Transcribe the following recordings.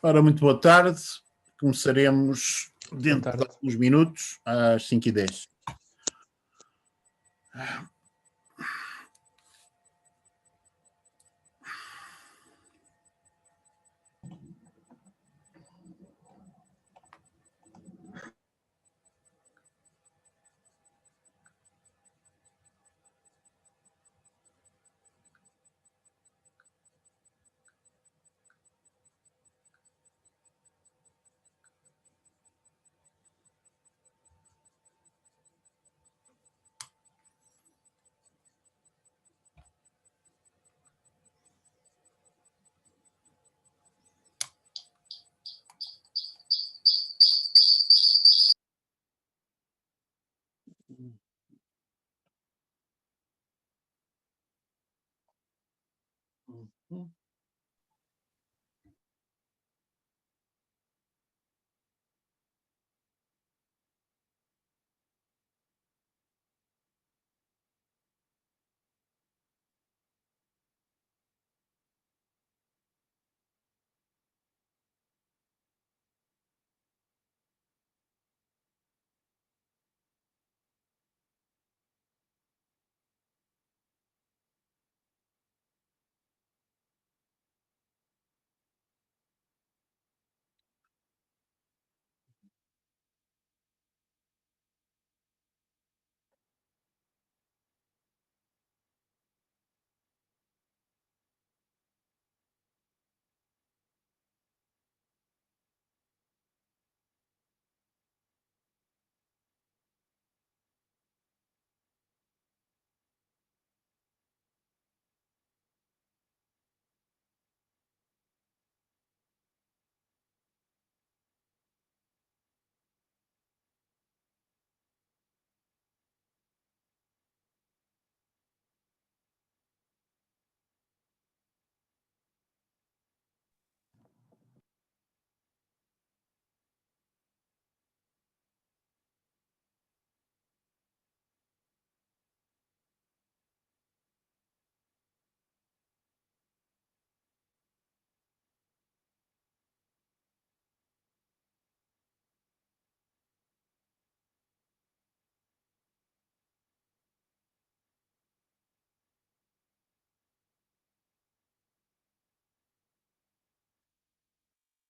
Ora, muito boa tarde. Começaremos dentro de alguns minutos, às 5h10.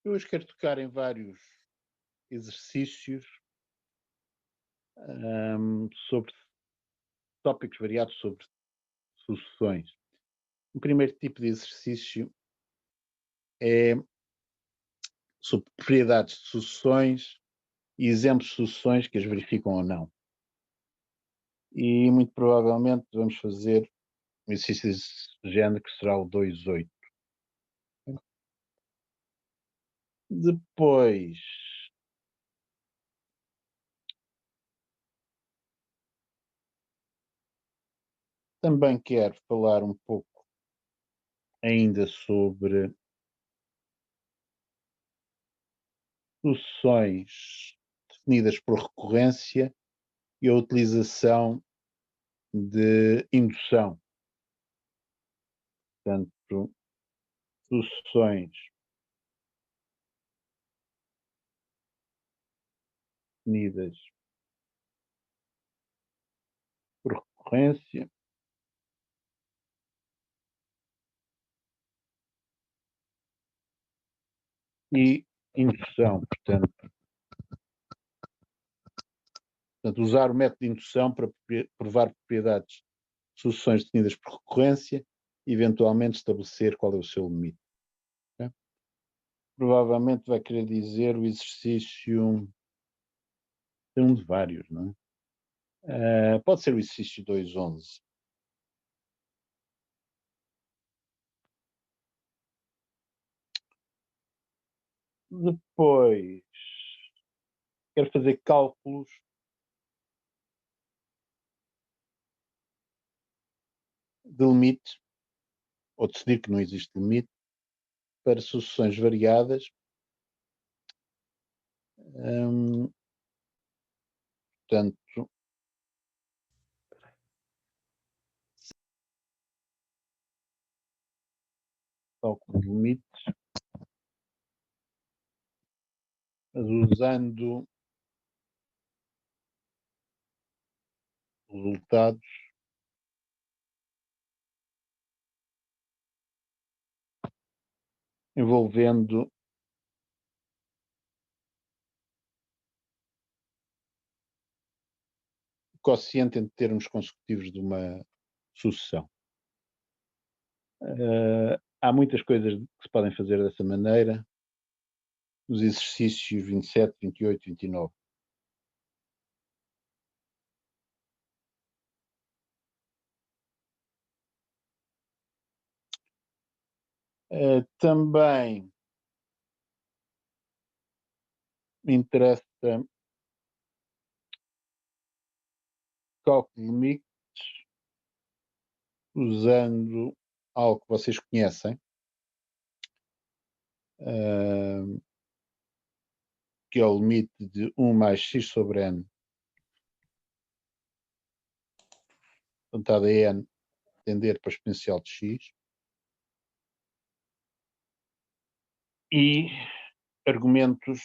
Eu hoje quero tocar em vários exercícios sobre tópicos variados sobre sucessões. O primeiro tipo de exercício é sobre propriedades de sucessões e exemplos de sucessões que as verificam ou não. E muito provavelmente vamos fazer um exercício desse género que será o 2.8. Depois também quero falar um pouco ainda sobre sucessões definidas por recorrência e a utilização de indução. Portanto, sucessões definidas por recorrência e indução. Portanto, usar o método de indução para provar propriedades de sucessões definidas por recorrência e eventualmente estabelecer qual é o seu limite. Okay? Provavelmente vai querer dizer o exercício, tem um de vários, não é? Pode ser o exercício 2.11. Depois, quero fazer cálculos de limite, ou decidir que não existe limite, para sucessões variadas. Portanto, cálculo de limites, mas usando resultados envolvendo o quociente entre termos consecutivos de uma sucessão. Há muitas coisas que se podem fazer dessa maneira nos exercícios 27, 28, 29. Também me interessa cálculo de limites usando algo que vocês conhecem, que é o limite de 1 mais x sobre n, portanto, a n tender para a exponencial de x, e argumentos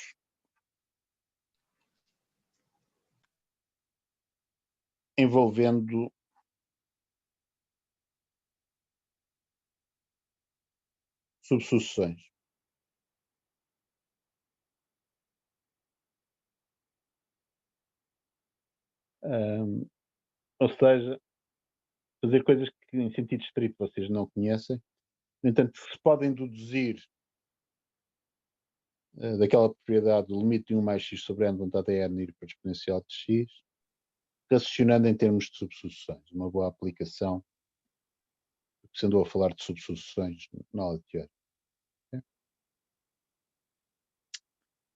envolvendo subsucessões. Ou seja, fazer coisas que em sentido estrito vocês não conhecem, no entanto, se podem deduzir daquela propriedade do limite de 1 mais x sobre n vontade a n ir para a exponencial de x, raciocinando em termos de subsucessões. Uma boa aplicação, porque se andou a falar de subsucessões na aula de teoria. Okay?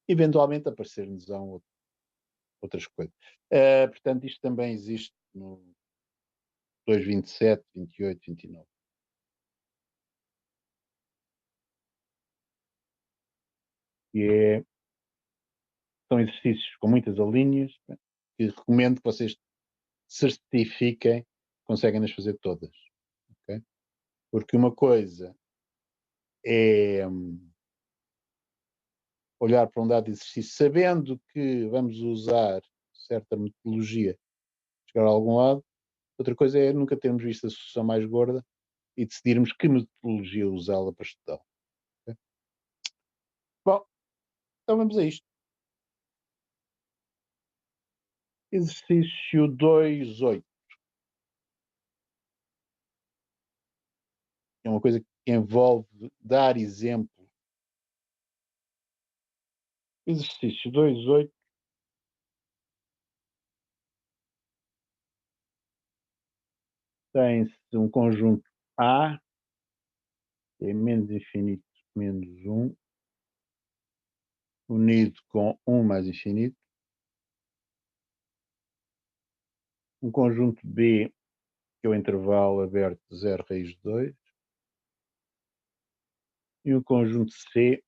Eventualmente aparecer-nos outras coisas. Portanto, isto também existe no 2, 27, 28, 29. E são exercícios com muitas alíneas, que recomendo que vocês certifiquem que conseguem nas fazer todas. Okay? Porque uma coisa é olhar para um dado exercício sabendo que vamos usar certa metodologia para chegar a algum lado. Outra coisa é nunca termos visto a solução mais gorda e decidirmos que metodologia usá-la para estudar. Okay? Bom, então vamos a isto. Exercício 2.8. É uma coisa que envolve dar exemplo. Exercício 2.8 tem-se um conjunto A, que é menos infinito menos 1, unido com 1 mais infinito. Um conjunto B, que é o intervalo aberto de 0 raiz de 2. E um conjunto C,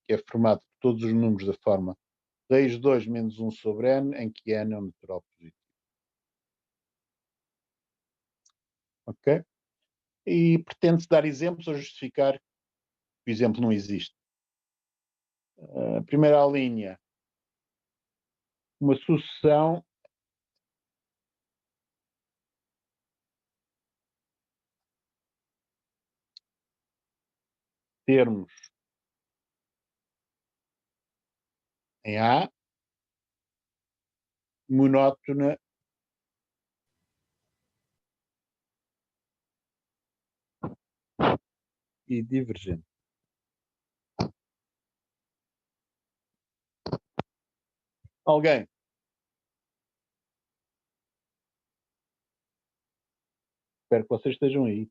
que é formado por todos os números da forma raiz de 2 menos 1 sobre n, em que n é um natural positivo. Ok? E pretende-se dar exemplos ou justificar que o exemplo não existe. A primeira linha, uma sucessão termos em A, monótona e divergente. Alguém? Espero que vocês estejam aí.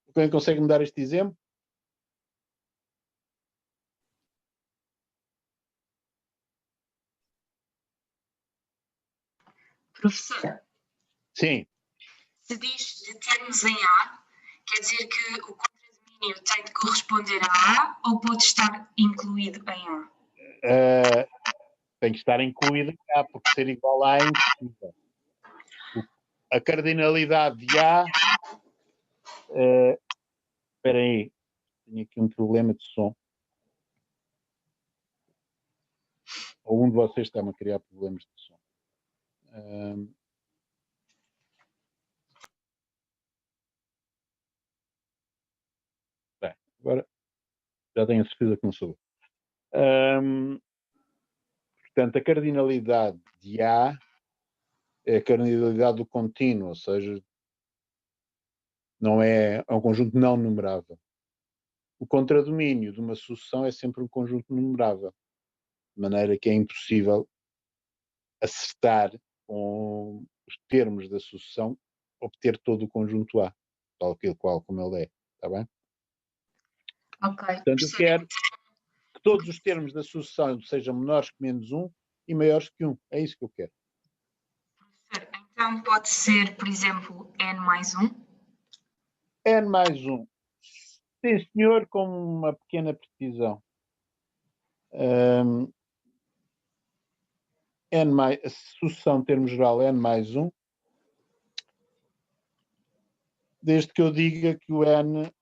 Alguém consegue me dar este exemplo? Professor, Sim. se diz de termos em A, quer dizer que o contradomínio tem de corresponder a A ou pode estar incluído em A? tem que estar incluída em A, porque ser igual a é impossível. A cardinalidade de A. Espera aí, tenho aqui um problema de som. Ou um de vocês está-me a criar problemas de som. Bem, agora já tenho a certeza que não sou. Portanto, a cardinalidade de A é a cardinalidade do contínuo, ou seja, não é um conjunto não numerável. O contradomínio de uma sucessão é sempre um conjunto numerável, de maneira que é impossível acertar com os termos da sucessão, obter todo o conjunto A, tal qual como ele é, está bem? Ok. Portanto, eu quero que todos os termos da sucessão sejam menores que menos 1 e maiores que 1. É isso que eu quero. Então pode ser, por exemplo, n mais 1? N mais 1. Sim, senhor, com uma pequena precisão. A sucessão em termos geral N mais 1, desde que eu diga que o N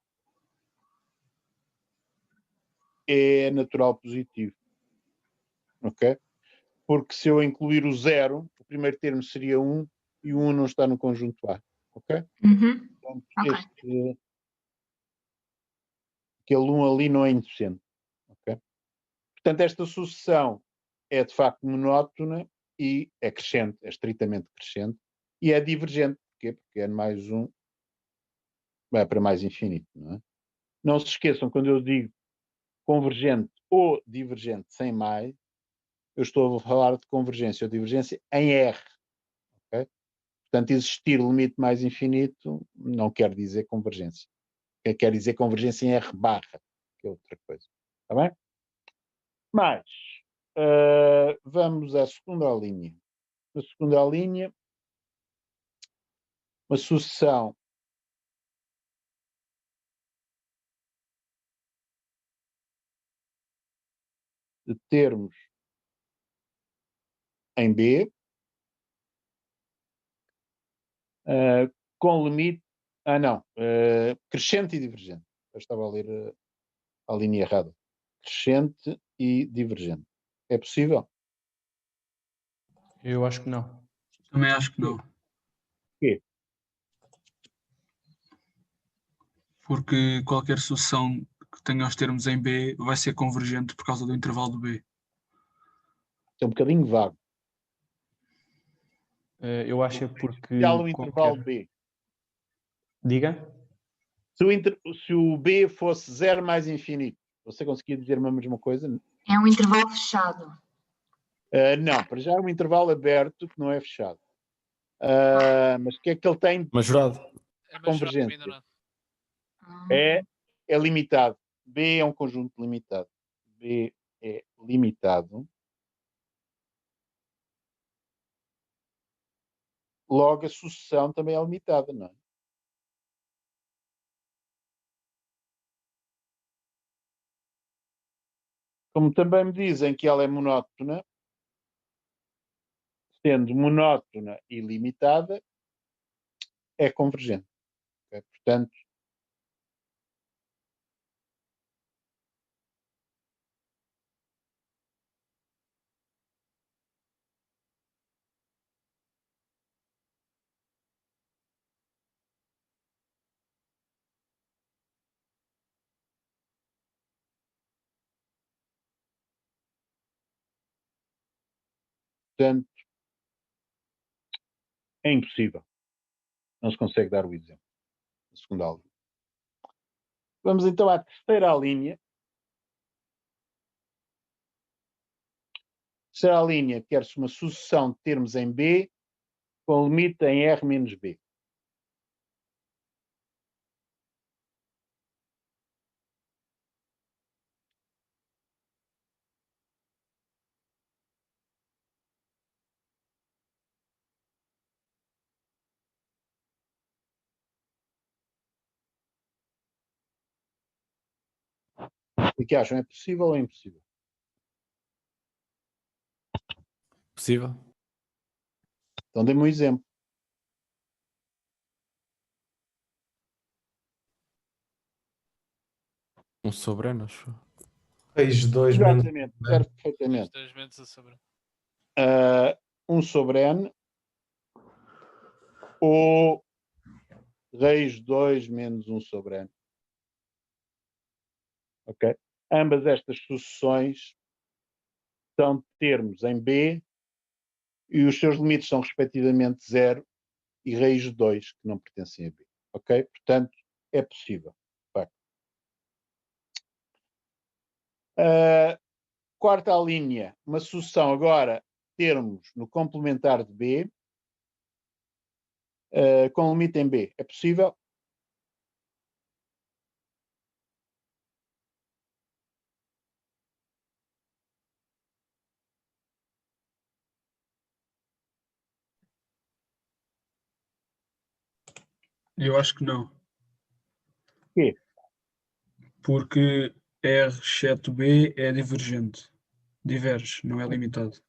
é natural positivo. Ok? Porque se eu incluir o 0, o primeiro termo seria 1 e o 1 não está no conjunto A. Ok? Uhum. Portanto, Ok. aquele 1 ali não é indecente. Ok? Portanto, esta sucessão é de facto monótona e é crescente, é estritamente crescente e é divergente. Porquê? Porque N mais 1 vai para mais infinito. Não é? Não se esqueçam, quando eu digo convergente ou divergente sem mais, eu estou a falar de convergência ou divergência em R. Okay? Portanto, existir limite mais infinito não quer dizer convergência. Quer dizer convergência em R barra, que é outra coisa. Está bem? Mas, vamos à segunda linha. Na segunda linha, uma sucessão de termos em B, com limite. Não. Crescente e divergente. Eu estava a ler a linha errada. Crescente e divergente. É possível? Eu acho que não. Também acho que não. Porquê? Porque qualquer sucessão que tenha os termos em B vai ser convergente por causa do intervalo do B. É um bocadinho vago. Eu acho é porque. Se há um intervalo B. Diga? Se o B fosse 0 mais infinito, você conseguia dizer-me a mesma coisa? É um intervalo fechado. Não, para já é um intervalo aberto que não é fechado. Mas o que é que ele tem de Majorado. convergência? Ah, É limitado. B é um conjunto limitado. B é limitado. Logo, a sucessão também é limitada, não é? Como também me dizem que ela é monótona, sendo monótona e limitada, é convergente. Okay? Portanto, é impossível. Não se consegue dar o exemplo. A segunda linha. Vamos então à terceira linha. Terceira linha quer-se uma sucessão de termos em B com limite em R menos B. O que acham? É possível ou é impossível? possível. Então dê-me um exemplo. Um sobre N, acho. Raiz de 2 menos. Exatamente, serve perfeitamente. 2 menos a sobre. 1 sobre n ou raiz de 2 menos 1 sobre n. Ok? Ambas estas sucessões são termos em B e os seus limites são respectivamente 0 e raiz de 2, que não pertencem a B. Ok? Portanto, é possível. Quarta linha, uma sucessão agora, termos no complementar de B, com limite em B. É possível? Eu acho que não. Quê? Porque R exceto B é divergente. Diverge, não é limitado.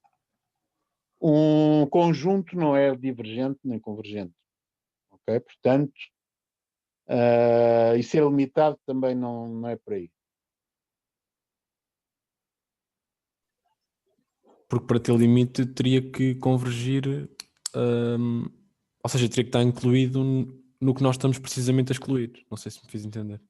Um conjunto não é divergente nem convergente. Ok? Portanto, e ser limitado também não é por aí. Porque para ter limite teria que convergir, ou seja, teria que estar incluído no que nós estamos precisamente a excluir. Não sei se me fiz entender.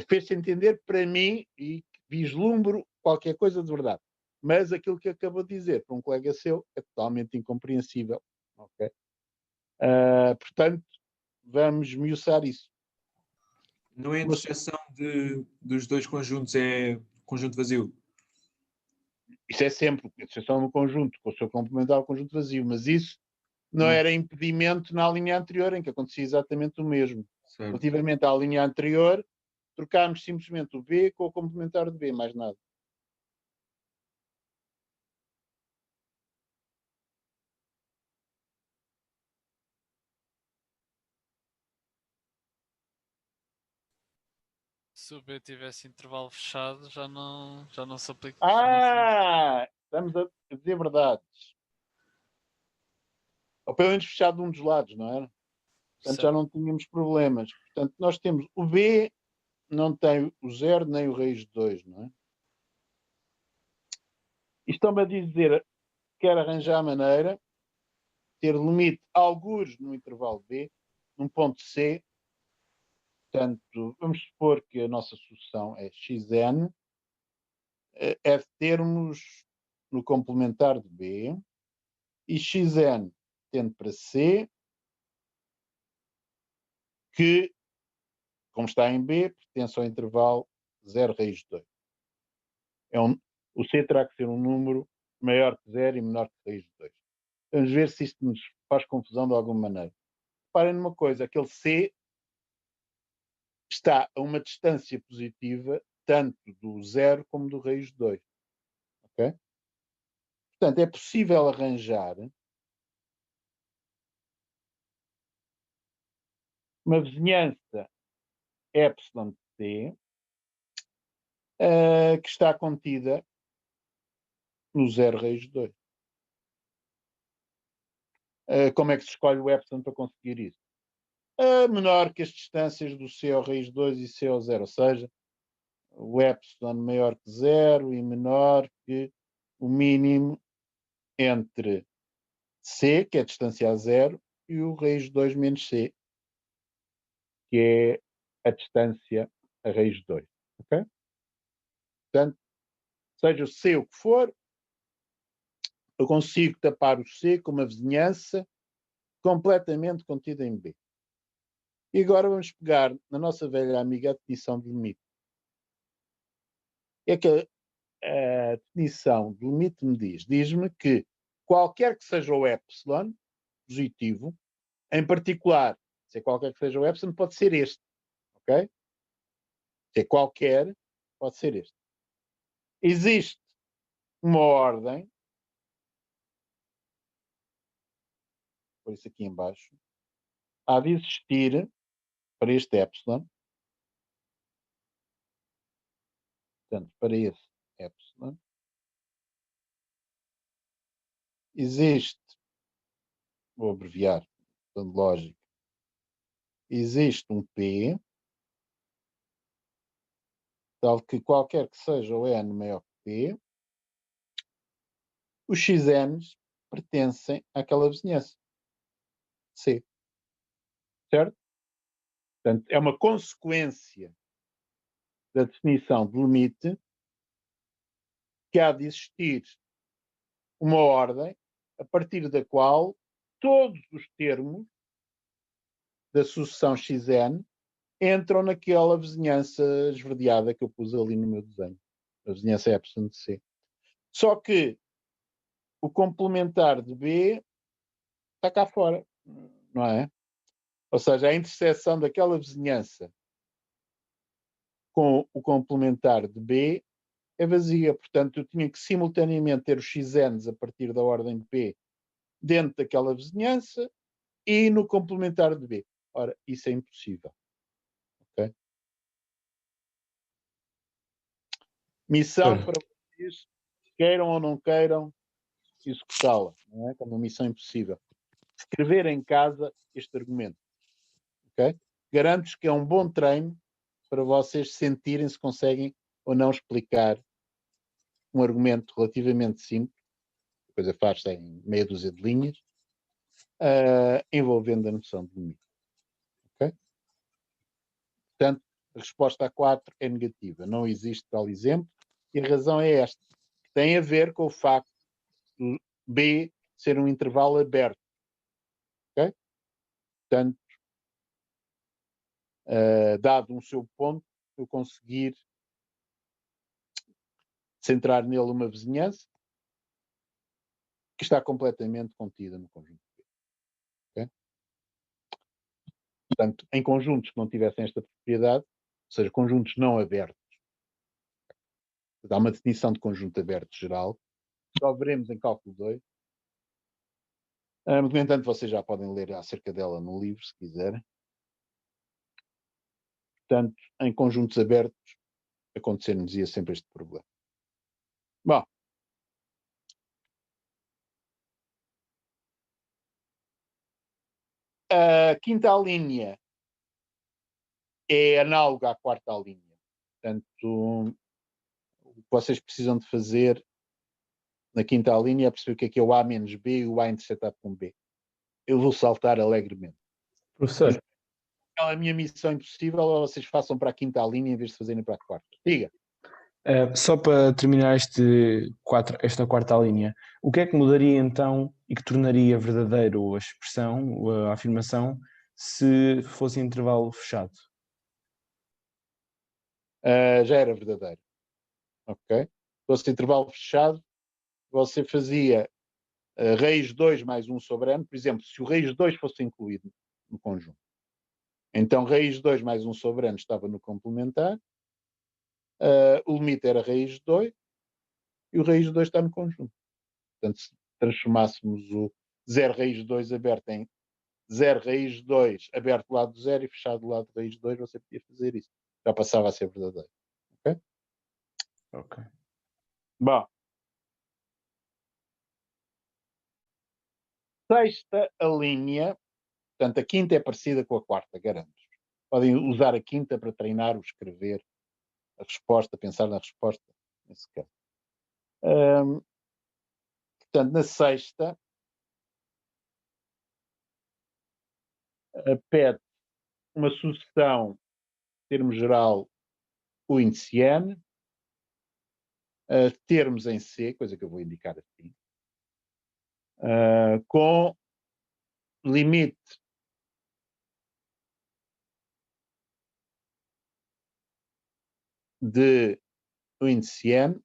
Fez-se entender para mim e vislumbro qualquer coisa de verdade. Mas aquilo que acabou de dizer para um colega seu é totalmente incompreensível. Ok? Portanto, vamos esmiuçar isso. Não é a interseção dos dois conjuntos, é conjunto vazio. Isso é sempre a interseção no conjunto, com o seu complementar ao conjunto vazio, mas isso não era impedimento na linha anterior, em que acontecia exatamente o mesmo. Certo. Relativamente à linha anterior, trocámos simplesmente o B com o complementar de B, mais nada. Se o B tivesse intervalo fechado, já não se aplica. Estamos a dizer verdades. Ou pelo menos fechado de um dos lados, não era? Portanto, já não tínhamos problemas. Portanto, nós temos o B, não tem o 0 nem o raiz de 2, não é? E estão-me a dizer que quer arranjar a maneira de ter limite algures no intervalo B, num ponto C. Portanto, vamos supor que a nossa solução é xn, é de termos no complementar de B, e xn tende para C, que, como está em B, pertence ao intervalo 0 raiz de 2. O C terá que ser um número maior que 0 e menor que raiz de 2. Vamos ver se isto nos faz confusão de alguma maneira. Reparem numa coisa, aquele C está a uma distância positiva tanto do 0 como do raiz de 2. Ok? Portanto, é possível arranjar uma vizinhança epsilon de C que está contida no 0 raiz de 2. Como é que se escolhe o epsilon para conseguir isso? Menor que as distâncias do C ao raiz de 2 e C ao 0, ou seja, o epsilon maior que 0 e menor que o mínimo entre C, que é a distância a 0, e o raiz de 2 menos C, que é a distância a raiz de 2. Ok? Portanto, seja o C o que for, eu consigo tapar o C com uma vizinhança completamente contida em B. E agora vamos pegar na nossa velha amiga a definição de limite. É que a definição de limite me diz-me que qualquer que seja o epsilon positivo, em particular, se é qualquer que seja o epsilon, pode ser este. Ok? Se é qualquer, pode ser este. Existe uma ordem, por isso aqui em baixo, há de existir para este epsilon, portanto, para esse epsilon, existe, vou abreviar, portanto, lógica, existe um P, tal que qualquer que seja o N maior que P, os XNs pertencem àquela vizinhança. C. Certo? Portanto, é uma consequência da definição de limite que há de existir uma ordem a partir da qual todos os termos da sucessão XN entram naquela vizinhança esverdeada que eu pus ali no meu desenho. A vizinhança epsilon de C. Só que o complementar de B está cá fora, não é? Ou seja, a interseção daquela vizinhança com o complementar de B é vazia. Portanto, eu tinha que simultaneamente ter os XNs a partir da ordem de P dentro daquela vizinhança e no complementar de B. Ora, isso é impossível. Okay? Missão para vocês, queiram ou não queiram, executá-la. Não é? É uma missão impossível. Escrever em casa este argumento. Okay? Garanto-vos que é um bom treino para vocês sentirem se conseguem ou não explicar um argumento relativamente simples, a coisa faz-se em meia dúzia de linhas, envolvendo a noção de limite. Okay? Portanto, a resposta a 4 é negativa. Não existe tal exemplo e a razão é esta, que tem a ver com o facto de B ser um intervalo aberto. Okay? Portanto, dado um seu ponto, eu conseguir centrar nele uma vizinhança que está completamente contida no conjunto B. Okay? Portanto, em conjuntos que não tivessem esta propriedade, ou seja, conjuntos não abertos, há uma definição de conjunto aberto geral, só veremos em cálculo 2. No entanto, vocês já podem ler acerca dela no livro, se quiserem. Portanto, em conjuntos abertos, acontecer-nos-ia sempre este problema. Bom, a quinta linha é análoga à quarta linha. Portanto, o que vocês precisam de fazer na quinta linha é perceber o que é o A menos B e o A interceptado com B. Eu vou saltar alegremente. Professor, Aquela minha missão impossível, ou vocês façam para a quinta linha em vez de fazerem para a quarta. Diga. Só para terminar esta quarta linha, o que é que mudaria então e que tornaria verdadeiro a expressão, a afirmação, se fosse intervalo fechado? Já era verdadeiro. Ok? Se fosse intervalo fechado, você fazia raiz 2 mais 1 sobre n, por exemplo, se o raiz 2 fosse incluído no conjunto. Então, raiz 2 mais 1 sobre n estava no complementar, o limite era raiz 2 e o raiz 2 está no conjunto. Portanto, se transformássemos o 0 raiz 2 aberto em 0 raiz 2 aberto do lado do 0 e fechado do lado do raiz 2, você podia fazer isso. Já passava a ser verdadeiro. Ok? Ok. Bom. Sexta a linha, portanto, a quinta é parecida com a quarta, garanto. Podem usar a quinta para treinar o escrever, a resposta, pensar na resposta, nesse caso. Portanto, na sexta, pede uma sucessão, termo geral, o índice N, termos em C, coisa que eu vou indicar assim, com limite de o índice N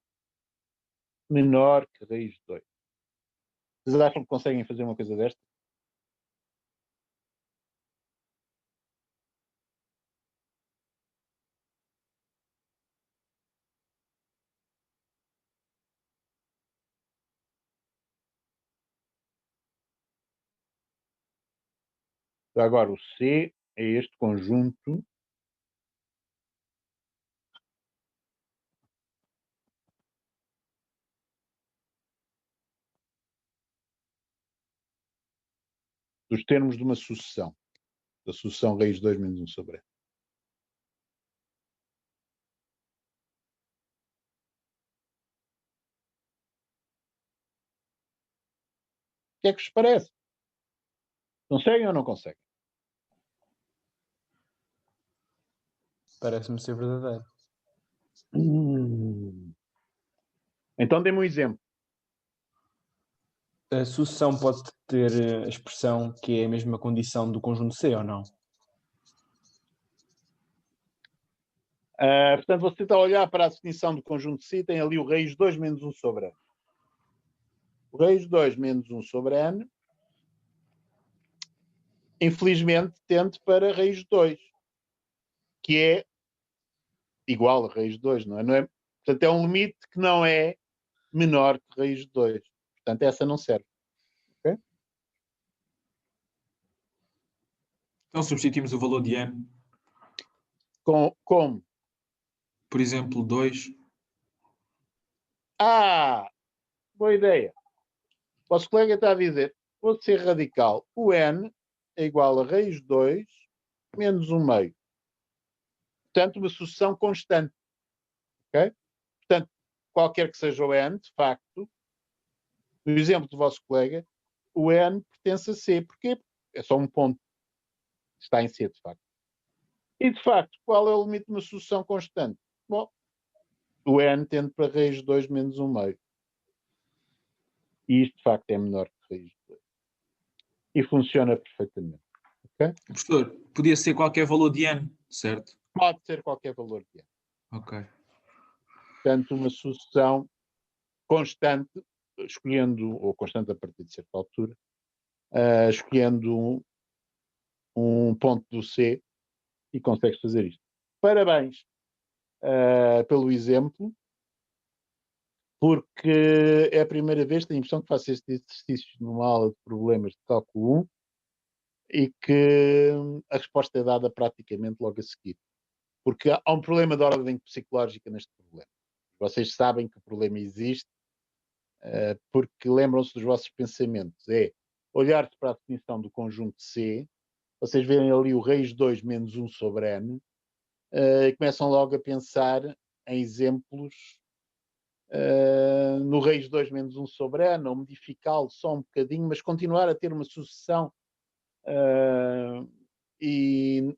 menor que raiz de 2. Vocês acham que conseguem fazer uma coisa desta? Agora, o C é este conjunto dos termos de uma sucessão. Da sucessão raiz de 2 menos 1 sobre n. O que é que vos parece? Conseguem ou não conseguem? Parece-me ser verdadeiro. Então dê-me um exemplo. A sucessão pode ter a expressão que é a mesma condição do conjunto C ou não? Portanto, você está a olhar para a definição do conjunto C, tem ali o raiz de 2 menos 1 sobre n. O raiz de 2 menos 1 sobre n, infelizmente, tende para a raiz de 2, que é igual a raiz de 2, não é? Portanto, é um limite que não é menor que raiz de 2. Portanto, essa não serve. Okay? Então substituímos o valor de n. Como? Por exemplo, 2. Boa ideia. O vosso colega está a dizer, vou ser radical. O n é igual a raiz de 2 menos 1 meio. Portanto, uma sucessão constante. Ok? Portanto, qualquer que seja o n, de facto, no exemplo do vosso colega, o n pertence a C. Porquê? É só um ponto. Está em C, de facto. E, de facto, qual é o limite de uma sucessão constante? Bom, o n tende para raiz de 2 menos 1 meio. E isto, de facto, é menor que raiz de 2. E funciona perfeitamente. Okay? Professor, podia ser qualquer valor de n, certo? Pode ser qualquer valor de n. Ok. Portanto, uma sucessão constante, escolhendo, ou constante a partir de certa altura, escolhendo um ponto do C e consegues fazer isto. Parabéns pelo exemplo, porque é a primeira vez que tenho a impressão que faço este exercício numa aula de problemas de cálculo 1 e que a resposta é dada praticamente logo a seguir. Porque há um problema de ordem psicológica neste problema. Vocês sabem que o problema existe, porque lembram-se dos vossos pensamentos. É olhar-se para a definição do conjunto C, vocês verem ali o raiz de 2 menos 1 sobre n, e começam logo a pensar em exemplos no raiz de 2 menos 1 sobre n, ou modificá-lo só um bocadinho, mas continuar a ter uma sucessão e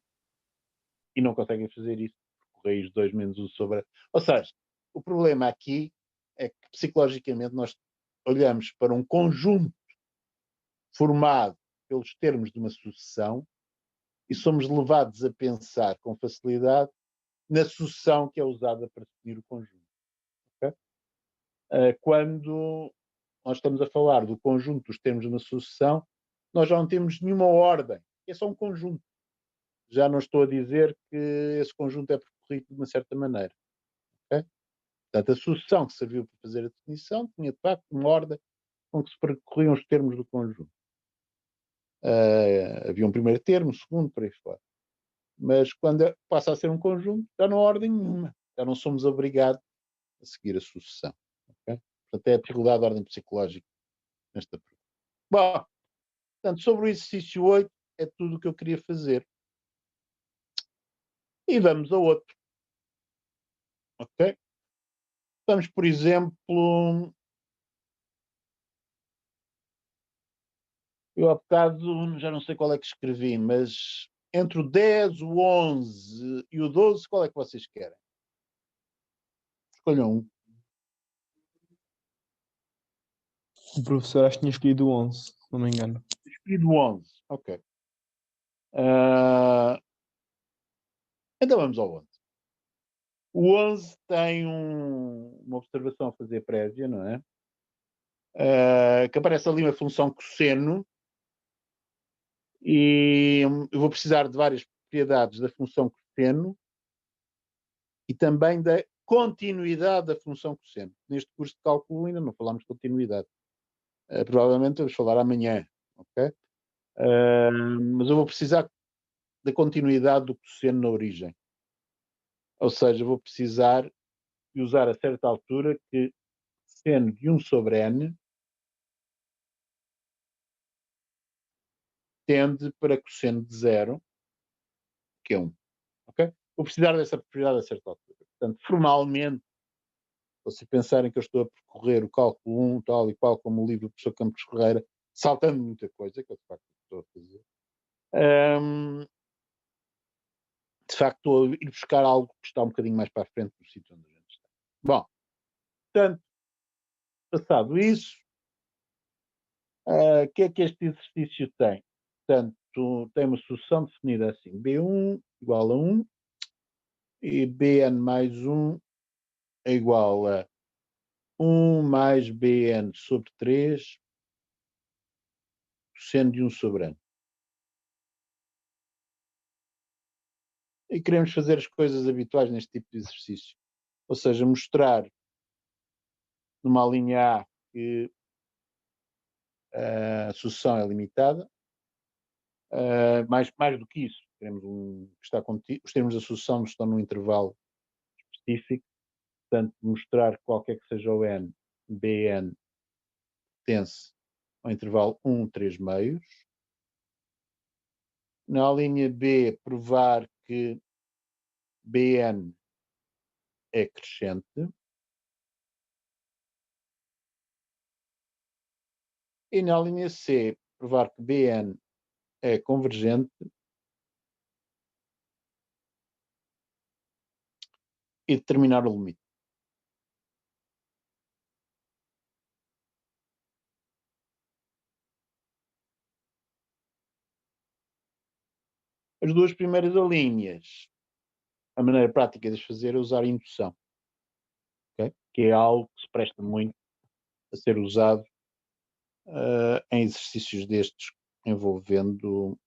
não conseguem fazer isso, porque o raiz de 2 menos 1 sobre n. Ou seja, o problema aqui é que psicologicamente nós olhamos para um conjunto formado pelos termos de uma sucessão e somos levados a pensar com facilidade na sucessão que é usada para definir o conjunto. Okay? Quando nós estamos a falar do conjunto dos termos de uma sucessão, nós já não temos nenhuma ordem, é só um conjunto. Já não estou a dizer que esse conjunto é percorrido de uma certa maneira. Okay? Portanto, a sucessão que serviu para fazer a definição tinha, de facto, uma ordem com que se percorriam os termos do conjunto. Havia um primeiro termo, um segundo, por aí fora. Mas quando passa a ser um conjunto, já não há ordem nenhuma. Já não somos obrigados a seguir a sucessão. Okay? Portanto, é a dificuldade da ordem psicológica nesta pergunta. Bom, portanto, sobre o exercício 8, é tudo o que eu queria fazer. E vamos ao outro. Ok? Vamos, por exemplo, eu há bocado já não sei qual é que escrevi, mas entre o 10, o 11 e o 12, qual é que vocês querem? Escolham um. O professor acho que tinha escolhido o 11, se não me engano. Escolhido o 11. Ok. Então vamos ao 11. O 11 tem uma observação a fazer prévia, não é? Que aparece ali uma função cosseno e eu vou precisar de várias propriedades da função cosseno e também da continuidade da função cosseno. Neste curso de cálculo ainda não falámos de continuidade. Provavelmente vamos falar amanhã, ok? Mas eu vou precisar da continuidade do cosseno na origem. Ou seja, vou precisar de usar a certa altura que seno de 1 sobre n tende para cosseno de 0, que é 1. Ok? Vou precisar dessa propriedade a certa altura. Portanto, formalmente, se pensarem que eu estou a percorrer o cálculo 1, tal e qual como o livro do professor Campos Ferreira, saltando muita coisa, que eu de facto estou a fazer, de facto estou a ir buscar algo que está um bocadinho mais para a frente do sítio onde a gente está. Bom, portanto, passado isso, o que é que este exercício tem? Portanto, tem uma solução definida assim, B1 igual a 1 e Bn mais 1 é igual a 1 mais Bn sobre 3 sendo de 1 sobre n. E queremos fazer as coisas habituais neste tipo de exercício. Ou seja, mostrar numa linha A que a sucessão é limitada. Mais do que isso, queremos que está contido, os termos da sucessão estão num intervalo específico. Portanto, mostrar que qualquer que seja o n, Bn pertence ao intervalo 1, 3 meios. Na linha B, provar que Bn é crescente. E na linha C, provar que Bn é convergente e determinar o limite. As duas primeiras linhas, a maneira prática de as fazer é usar a indução, okay? Que é algo que se presta muito a ser usado em exercícios destes envolvendo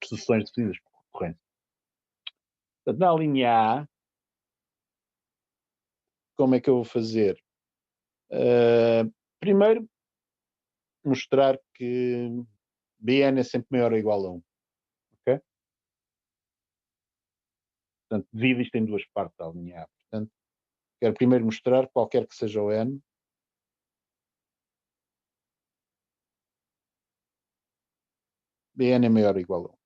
soluções definidas por concorrência. Portanto, na linha A, como é que eu vou fazer? Primeiro, mostrar que Bn é sempre maior ou igual a 1. Ok? Portanto, divide isto em duas partes da linha A. Portanto, quero primeiro mostrar, qualquer que seja o n, Bn é maior ou igual a 1.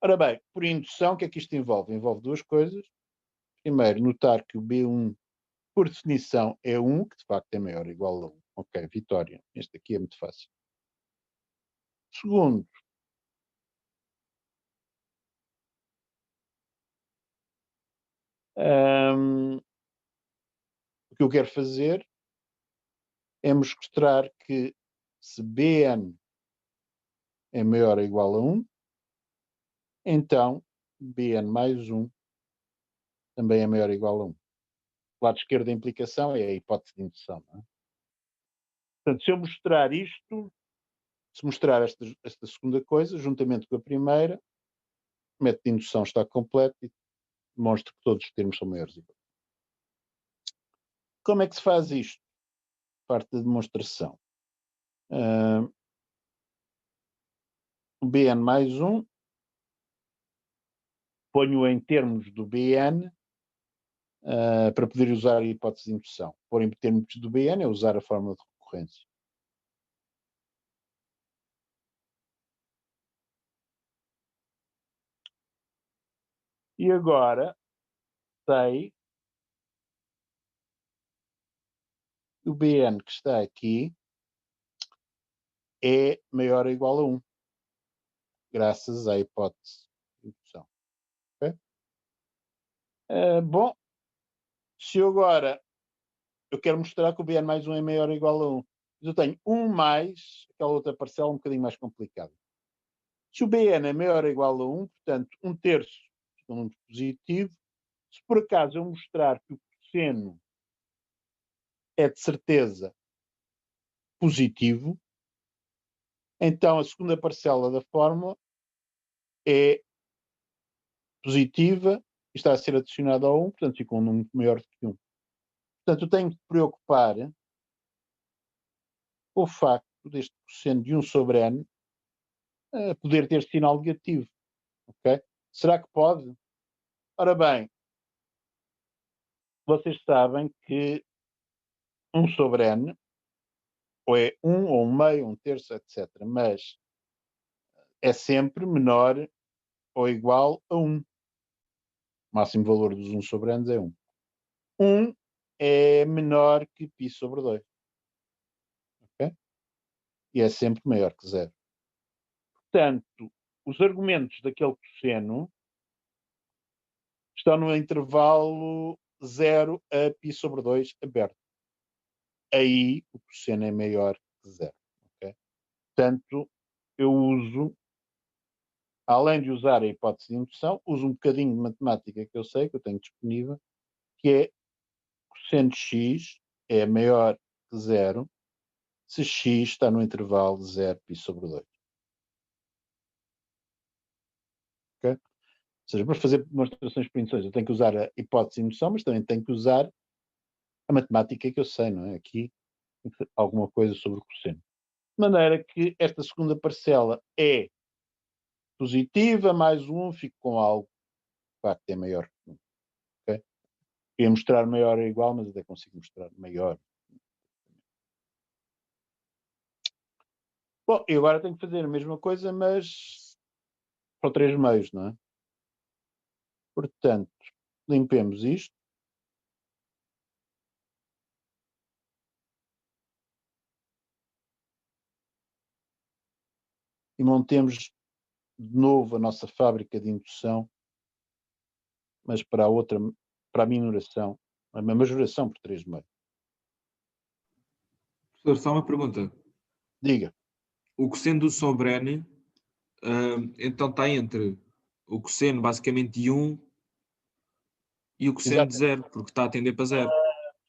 Ora bem, por indução, o que é que isto envolve? Envolve duas coisas. Primeiro, notar que o B1, por definição, é 1, que de facto é maior ou igual a 1. Ok, vitória. Este aqui é muito fácil. Segundo, o que eu quero fazer é mostrar que se Bn é maior ou igual a 1, então Bn mais 1 também é maior ou igual a 1. O lado esquerdo da implicação é a hipótese de indução. Não é? Portanto, se eu mostrar isto, se mostrar esta segunda coisa, juntamente com a primeira, o método de indução está completo e demonstra que todos os termos são maiores ou iguais. Como é que se faz isto? Parte da demonstração. O Bn mais 1, ponho em termos do Bn para poder usar a hipótese de indução. Pôr em termos do Bn é usar a fórmula de recorrência. E agora sei que o Bn que está aqui é maior ou igual a 1, graças à hipótese de indução. Okay? Bom, se eu agora eu quero mostrar que o Bn mais 1 é maior ou igual a 1, mas eu tenho 1 mais aquela outra parcela um bocadinho mais complicada. Se o Bn é maior ou igual a 1, portanto, 1/3 é um número positivo. Se por acaso eu mostrar que o cosseno é de certeza positivo, então a segunda parcela da fórmula é positiva e está a ser adicionada a 1, portanto fica um número maior do que 1. Portanto, eu tenho que me preocupar com o facto deste cosseno de 1 sobre n poder ter sinal negativo. Okay? Será que pode? Ora bem, vocês sabem que 1 sobre n, ou é 1, ou 1/2, 1/3, etc. Mas é sempre menor ou igual a 1. O máximo valor dos 1 sobre n é 1. 1 é menor que π sobre 2. Ok? E é sempre maior que 0. Portanto, os argumentos daquele cosseno estão no intervalo 0 a π sobre 2 aberto. Aí o cosseno é maior que 0. Okay? Portanto, eu uso, além de usar a hipótese de indução, uso um bocadinho de matemática que eu sei, que eu tenho disponível, que é cosseno de x é maior que 0 se x está no intervalo de 0 π sobre 2. Okay? Ou seja, para fazer demonstrações por induções eu tenho que usar a hipótese de indução, mas também tenho que usar a matemática que eu sei, não é? Aqui alguma coisa sobre o cosseno. De maneira que esta segunda parcela é positiva, mais 1, fico com algo que de facto é maior que 1. Okay? Queria mostrar maior ou igual, mas até consigo mostrar maior. Bom, e agora tenho que fazer a mesma coisa, mas para 3 meios, não é? Portanto, limpemos isto. E montemos de novo a nossa fábrica de indução, mas para a outra, para a minoração, a majoração por 3 meios. Professor, só uma pergunta. Diga. O cosseno do sobre n, então está entre o cosseno basicamente de 1 e o cosseno de 0, porque está a tender para 0.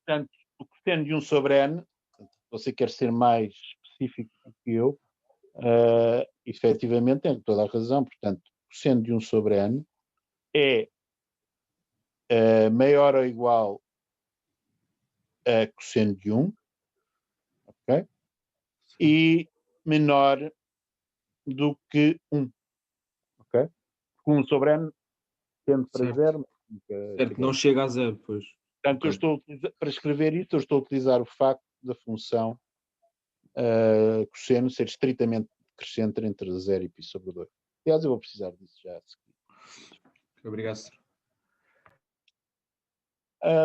Portanto, o cosseno de 1 sobre n, você quer ser mais específico do que eu, efetivamente tem toda a razão. Portanto, o cosseno de 1 sobre n é maior ou igual a cosseno de 1, ok? E menor do que 1, ok? 1 sobre n tende para Certo. 0. Certo, não chega a 0, pois. Portanto, Ok. eu estou a utilizar, para escrever isto, eu estou a utilizar o facto da função cosseno ser estritamente crescente entre 0 e π sobre 2. Aliás, eu vou precisar disso já a seguir. Obrigado, senhor.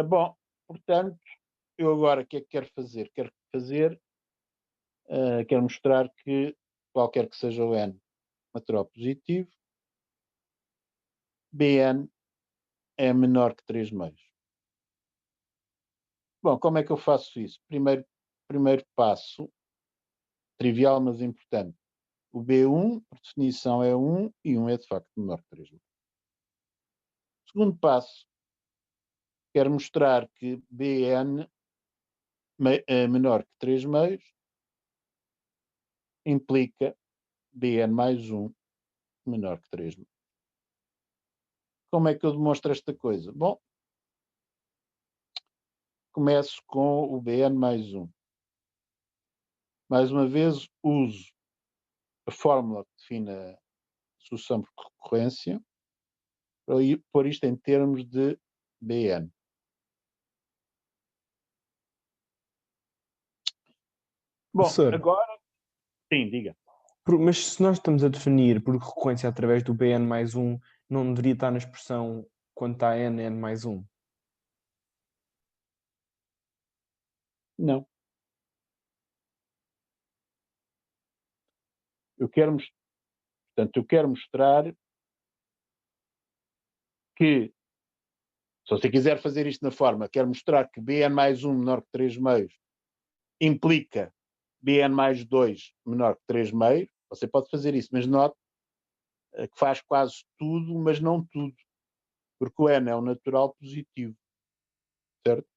Bom, portanto, eu agora o que é que quero fazer? Quero mostrar que qualquer que seja o n natural positivo, Bn é menor que 3 meios. Bom, como é que eu faço isso? Primeiro passo, trivial mas importante. O B1, por definição, é 1 e 1 é de facto menor que 3 meios. Segundo passo, quero mostrar que Bn menor que 3 meios implica Bn mais 1 menor que 3 meios. Como é que eu demonstro esta coisa? Bom, começo com o Bn mais 1. Mais uma vez, uso a fórmula que define a sucessão por recorrência para pôr isto em termos de Bn. Bom, Professor, agora... Sim, diga. mas se nós estamos a definir por recorrência através do Bn mais 1, não deveria estar na expressão quando está n mais 1? Não. Portanto, eu quero mostrar que, se você quiser fazer isto na forma, quero mostrar que Bn mais 1 menor que 3 meios implica Bn mais 2 menor que 3 meios, você pode fazer isso, mas note que faz quase tudo, mas não tudo, porque o n é um natural positivo, certo?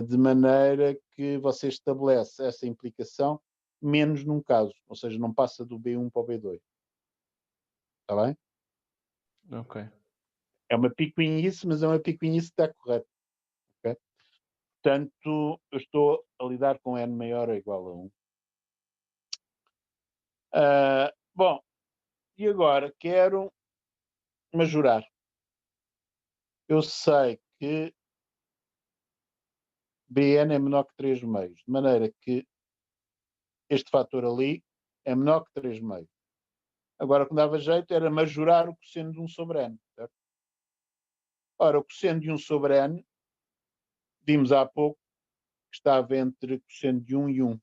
De maneira que você estabelece essa implicação menos num caso, ou seja, não passa do B1 para o B2. Está bem? Ok. É uma picuinhice, mas é uma picuinhice que está correta. Okay? Portanto, eu estou a lidar com n maior ou igual a 1. Bom, e agora quero majorar. Eu sei que Bn é menor que 3 meios, de maneira que este fator ali é menor que 3 meios. Agora, o que dava jeito era majorar o cosseno de 1 sobre n. Certo? Ora, o cosseno de 1 sobre n, vimos há pouco que estava entre cosseno de 1 e 1.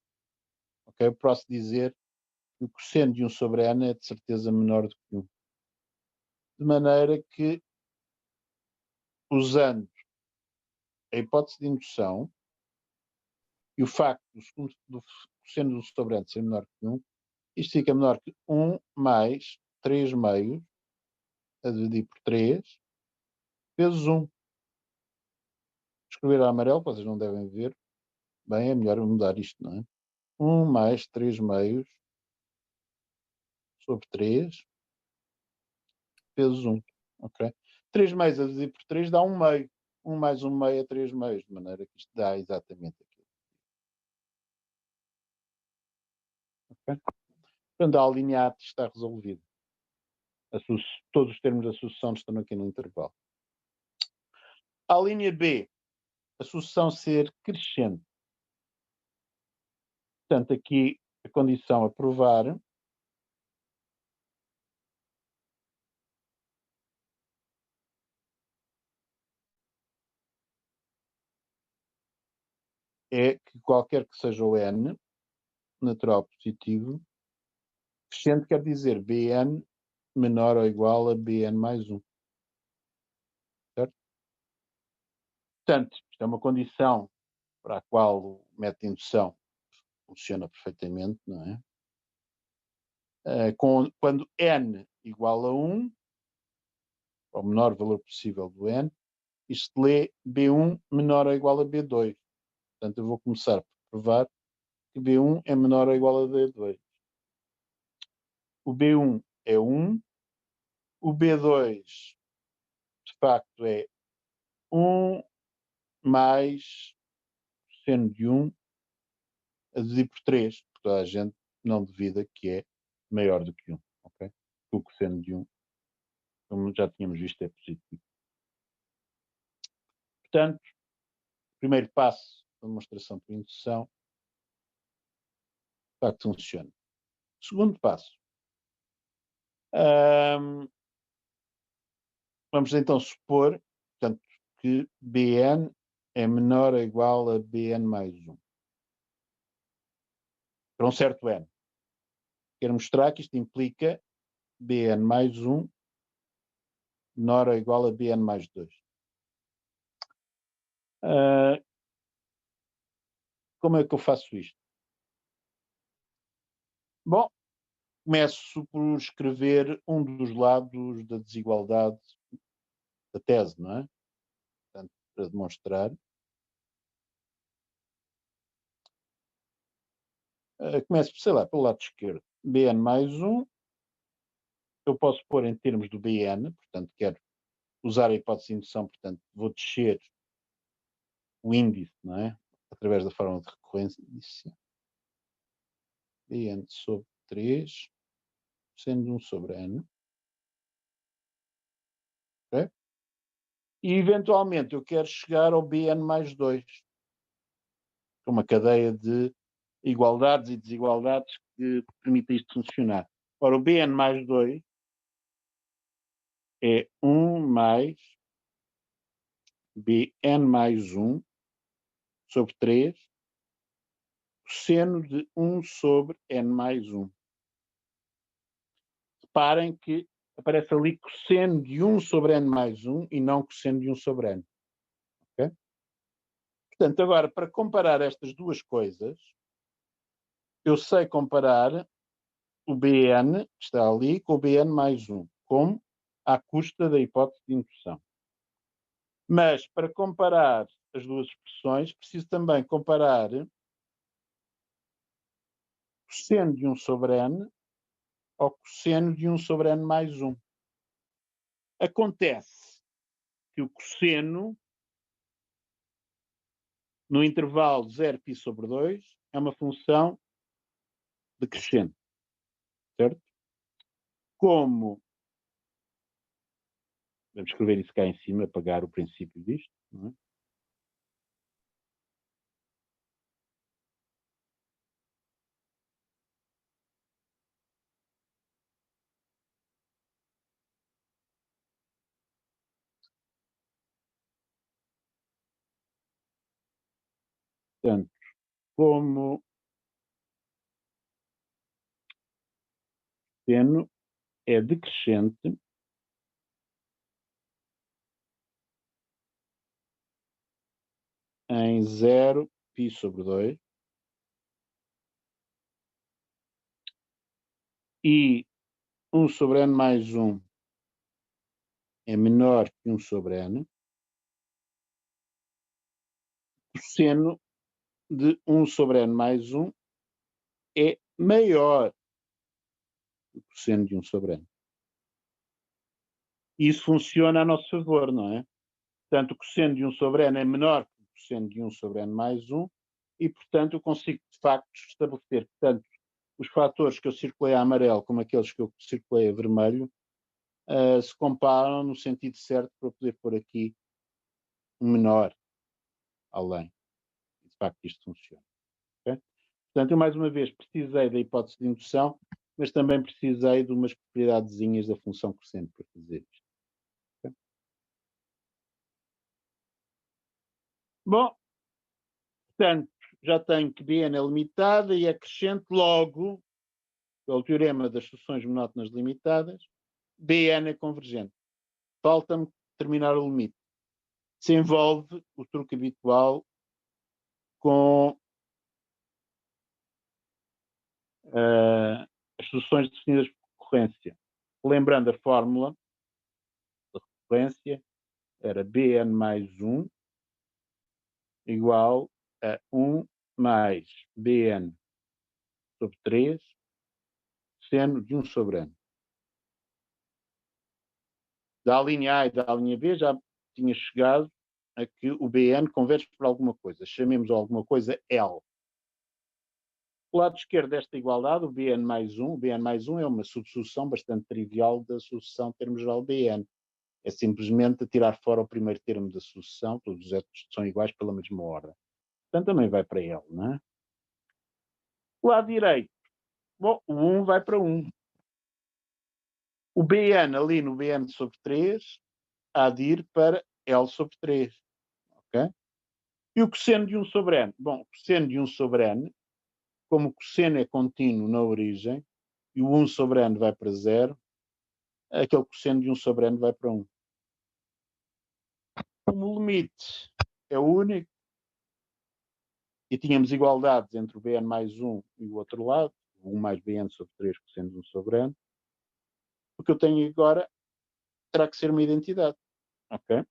Okay? Eu posso dizer que o cosseno de 1 sobre n é de certeza menor do que 1. De maneira que, usando a hipótese de indução e o facto do cosseno de 1 sobre n ser menor que 1, isto fica menor que 1 mais 3 meios a dividir por 3 vezes 1. Escrever a amarelo, vocês não devem ver. Bem, é melhor mudar isto, não é? 1 mais 3 meios sobre 3 vezes 1. Ok? 3 meios a dividir por 3 dá 1 meio. 1 mais 1 meio é 3 meios, de maneira que isto dá exatamente aquilo. Ok? Portanto, a linha A está resolvida. Todos os termos da sucessão estão aqui no intervalo. A linha B, a sucessão ser crescente. Portanto, aqui a condição a provar é que qualquer que seja o n, natural positivo, crescente quer dizer Bn menor ou igual a Bn mais 1. Certo? Portanto, isto é uma condição para a qual o método de indução funciona perfeitamente, não é? Quando n igual a 1, ao menor valor possível do n, isto lê B1 menor ou igual a B2. Portanto, eu vou começar por provar que B1 é menor ou igual a B2. O B1 é 1, o B2 de facto é 1 mais cosseno de 1 a dividir por 3, porque toda a gente não duvida que é maior do que 1. Okay? O cosseno de 1, como já tínhamos visto, é positivo. Portanto, primeiro passo da demonstração por indução, de facto funciona. Segundo passo. Vamos então supor, portanto, que Bn é menor ou igual a Bn mais 1. Para um certo n. Quero mostrar que isto implica Bn mais 1 menor ou igual a Bn mais 2. Como é que eu faço isto? Bom, começo por escrever um dos lados da desigualdade da tese, não é? Portanto, para demonstrar. Começo, sei lá, pelo lado esquerdo. Bn mais 1. Eu posso pôr em termos do Bn, portanto, quero usar a hipótese de indução, portanto, vou descer o índice, não é? Através da forma de recorrência. Bn sobre 3, sendo 1 sobre n. Okay? E, eventualmente, eu quero chegar ao Bn mais 2. Uma cadeia de igualdades e desigualdades que permite isto funcionar. Ora, o Bn mais 2 é 1 mais Bn mais 1 sobre 3, cosseno de 1 sobre n mais 1. Reparem que aparece ali cosseno de 1 sobre n mais 1 e não cosseno de 1 sobre n. Okay? Portanto, agora, para comparar estas duas coisas, eu sei comparar o Bn, que está ali, com o Bn mais 1, como à custa da hipótese de indução. Mas, para comparar as duas expressões, preciso também comparar cosseno de 1 sobre n ao cosseno de 1 sobre n mais 1. Acontece que o cosseno, no intervalo 0π sobre 2, é uma função decrescente, certo? Como, vamos escrever isso cá em cima, apagar o princípio disto, não é? Portanto, como seno é decrescente, em 0 π sobre 2 e 1 sobre n mais 1 é menor que 1 sobre n, o seno de 1 sobre n mais 1 é maior do que o seno de 1 sobre n. Isso funciona a nosso favor, não é? Portanto, o cosseno de 1 sobre n é menor que o cosseno de 1 sobre n mais 1 e, portanto, eu consigo, de facto, estabelecer que tanto os fatores que eu circulei a amarelo como aqueles que eu circulei a vermelho se comparam no sentido certo para poder pôr aqui um menor além. De facto, isto funciona. Okay? Portanto, eu mais uma vez precisei da hipótese de indução, mas também precisei de umas propriedadezinhas da função cosseno para fazer isto. Okay? Bom, portanto, já tenho que Bn é limitada e é crescente, logo, pelo teorema das sucessões monótonas limitadas, Bn é convergente. Falta-me terminar o limite. Se envolve o truque habitual com as soluções definidas por recorrência. Lembrando a fórmula da recorrência, era Bn mais 1 igual a 1 mais Bn sobre 3 seno de 1 sobre n. Da linha A e da linha B já tinha chegado a que o Bn converge para alguma coisa. Chamemos alguma coisa L. O lado esquerdo desta igualdade, o Bn mais 1, o Bn mais 1 é uma subsucessão bastante trivial da sucessão termo geral Bn. É simplesmente tirar fora o primeiro termo da sucessão, todos os éticos são iguais pela mesma ordem. Portanto, também vai para L, não é? O lado direito, bom, o 1 vai para 1. O Bn ali no Bn sobre 3 há de ir para L sobre 3. Ok? E o cosseno de 1 sobre n? Bom, o cosseno de 1 sobre n, como o cosseno é contínuo na origem, e o 1 sobre n vai para 0, aquele cosseno de 1 sobre n vai para 1. Como o limite é único, e tínhamos igualdades entre o Bn mais 1 e o outro lado, 1 mais Bn sobre 3 cosseno de 1 sobre n, o que eu tenho agora terá que ser uma identidade. Ok?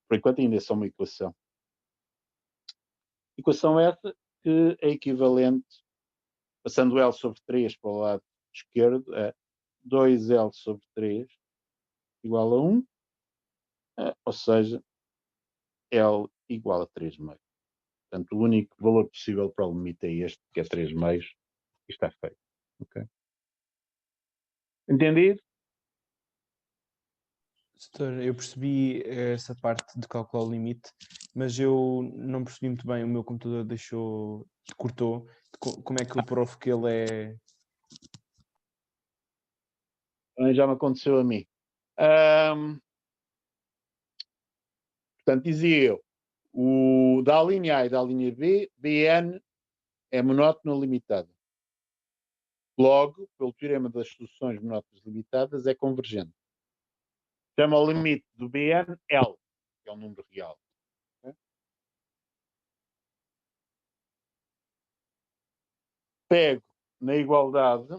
Por enquanto ainda é só uma equação. Equação essa que é equivalente, passando L sobre 3 para o lado esquerdo, a 2L sobre 3 igual a 1, ou seja, L igual a 3 meios. Portanto, o único valor possível para o limite é este, que é 3 meios, e está feito. Okay? Entendido? Doutor, eu percebi essa parte de calcular o limite, mas eu não percebi muito bem, o meu computador cortou, como é que eu provo que ele é... Já me aconteceu a mim. Portanto, dizia eu, da linha A e da linha B, Bn é monótono limitada. Logo, pelo teorema das soluções monótonas limitadas, é convergente. Chama o limite do Bn L, que é um número real. Okay? Pego na igualdade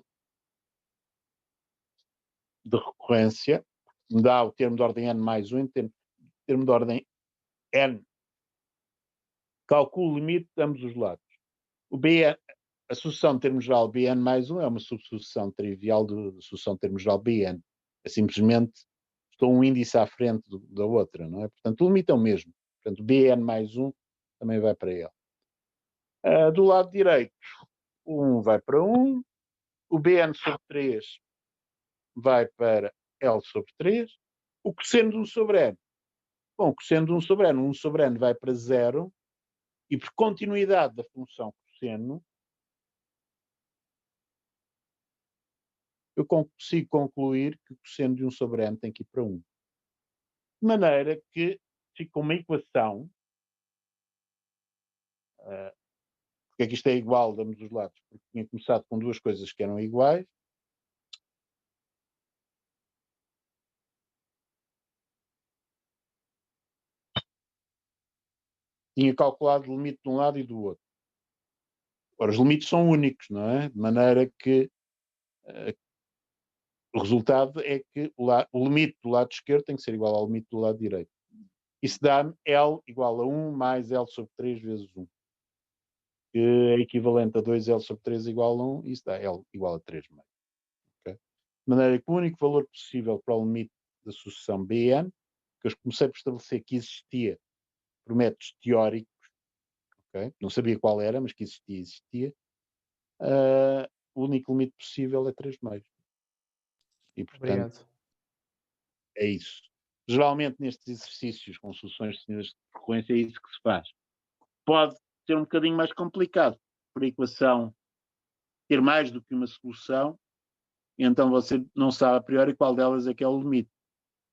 de recorrência, me dá o termo de ordem n mais 1, termo de ordem n. Calculo o limite de ambos os lados. O Bn, a sucessão de termo geral Bn mais 1 é uma subsucessão trivial da sucessão de termo geral Bn. É simplesmente estou um índice à frente da outra, não é? Portanto, o limite é o mesmo. Portanto, Bn mais 1 também vai para ele. Do lado direito, o 1 vai para 1, o Bn sobre 3 vai para L sobre 3, o cosseno de 1 sobre n. Bom, o cosseno de 1 sobre n, 1 sobre n vai para 0, e por continuidade da função cosseno, eu consigo concluir que o cosseno de 1 sobre n tem que ir para 1. De maneira que fica uma equação Porque é que isto é igual de ambos os lados? Porque tinha começado com duas coisas que eram iguais. Tinha calculado o limite de um lado e do outro. Ora, os limites são únicos, não é? De maneira que o resultado é que o limite do lado esquerdo tem que ser igual ao limite do lado direito. Isso dá-me L igual a 1 mais L sobre 3 vezes 1. Que é equivalente a 2L sobre 3 igual a 1. Isso dá L igual a 3 meio. Okay? De maneira que o único valor possível para o limite da sucessão Bn, que eu comecei por estabelecer que existia por métodos teóricos, okay? Não sabia qual era, mas que existia. O único limite possível é 3 meios. E, portanto, Obrigado. é isso. Geralmente, nestes exercícios com soluções definidas de frequência, é isso que se faz. Pode ser um bocadinho mais complicado, por a equação ter mais do que uma solução, e então você não sabe a priori qual delas é que é o limite.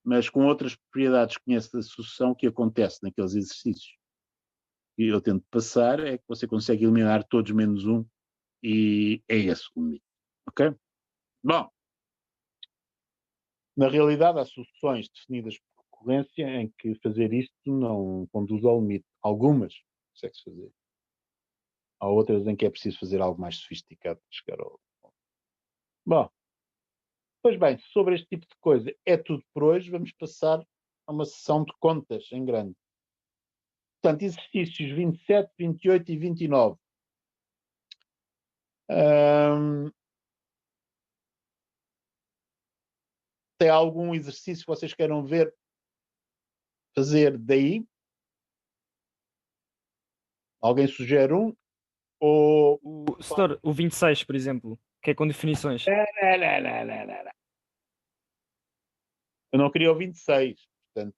Mas com outras propriedades que conhece da sucessão, o que acontece naqueles exercícios que eu tento passar é que você consegue eliminar todos menos um, e é esse o limite. Ok? Bom, na realidade há soluções definidas por recorrência em que fazer isto não conduz ao limite. Algumas consegue-se fazer. Há outras em que é preciso fazer algo mais sofisticado para chegar ao... Bom, pois bem, sobre este tipo de coisa é tudo por hoje. Vamos passar a uma sessão de contas em grande. Portanto, exercícios 27, 28 e 29. Tem algum exercício que vocês queiram ver fazer daí? Alguém sugere um? Ou... Setor, o 26, por exemplo, que é com definições. Não. Eu não queria o 26, portanto,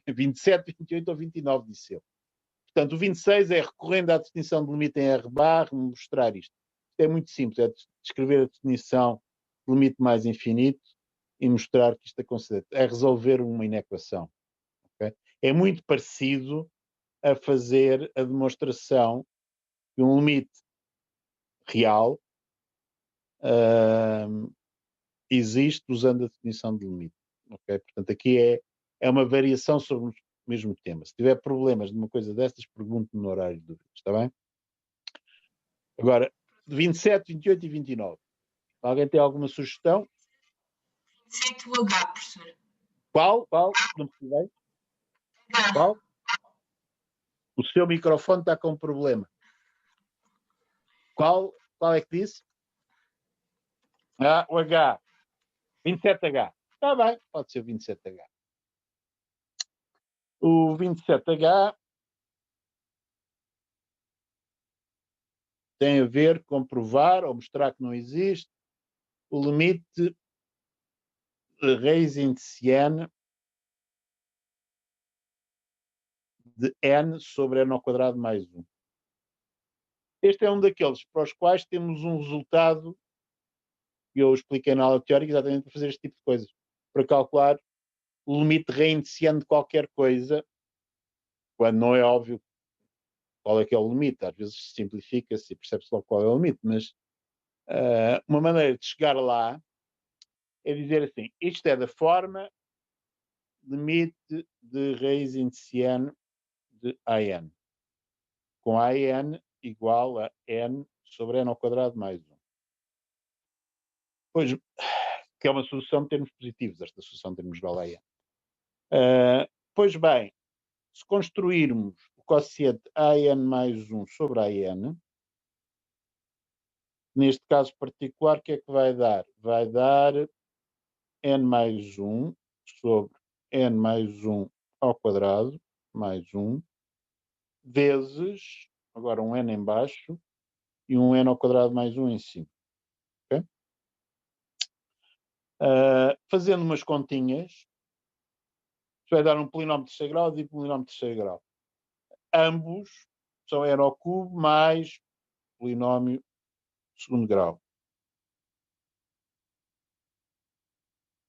27, 28 ou 29, disse eu. Portanto, o 26 é recorrendo à definição de limite em R bar, mostrar isto. Isto é muito simples, é descrever a definição de limite mais infinito e mostrar que isto é resolver uma inequação. Okay? É muito parecido a fazer a demonstração de um limite real existe usando a definição de limite. Okay? Portanto, aqui é uma variação sobre o mesmo tema. Se tiver problemas de uma coisa destas, pergunte-me no horário de dúvidas, está bem? Agora, 27, 28 e 29. Alguém tem alguma sugestão? 27 o H, professor. Qual? Não percebi. Qual? O seu microfone está com um problema. Qual é que disse? O H. 27H. Está bem, pode ser 27H. O 27H tem a ver com provar ou mostrar que não existe o limite de raiz índice n de n sobre n ao quadrado mais 1. Este é um daqueles para os quais temos um resultado que eu expliquei na aula teórica exatamente para fazer este tipo de coisas. Para calcular o limite de raiz n de qualquer coisa, quando não é óbvio qual é que é o limite. Às vezes simplifica-se e percebe-se logo qual é o limite, mas uma maneira de chegar lá é dizer assim, isto é da forma limite de raiz índice n de AN, com AN igual a n sobre n ao quadrado mais 1. Pois, que é uma solução de termos positivos, esta solução de termos igual a n. Pois bem, se construirmos o quociente AN mais 1 sobre AN, neste caso particular, o que é que vai dar? Vai dar n mais 1 sobre n mais 1 ao quadrado, mais 1, vezes, agora um n em baixo, e um n ao quadrado mais 1 em cima. Okay? Fazendo umas continhas, isto vai dar um polinómio de terceiro grau e polinómio de terceiro grau. Ambos são n ao cubo mais polinómio de segundo grau.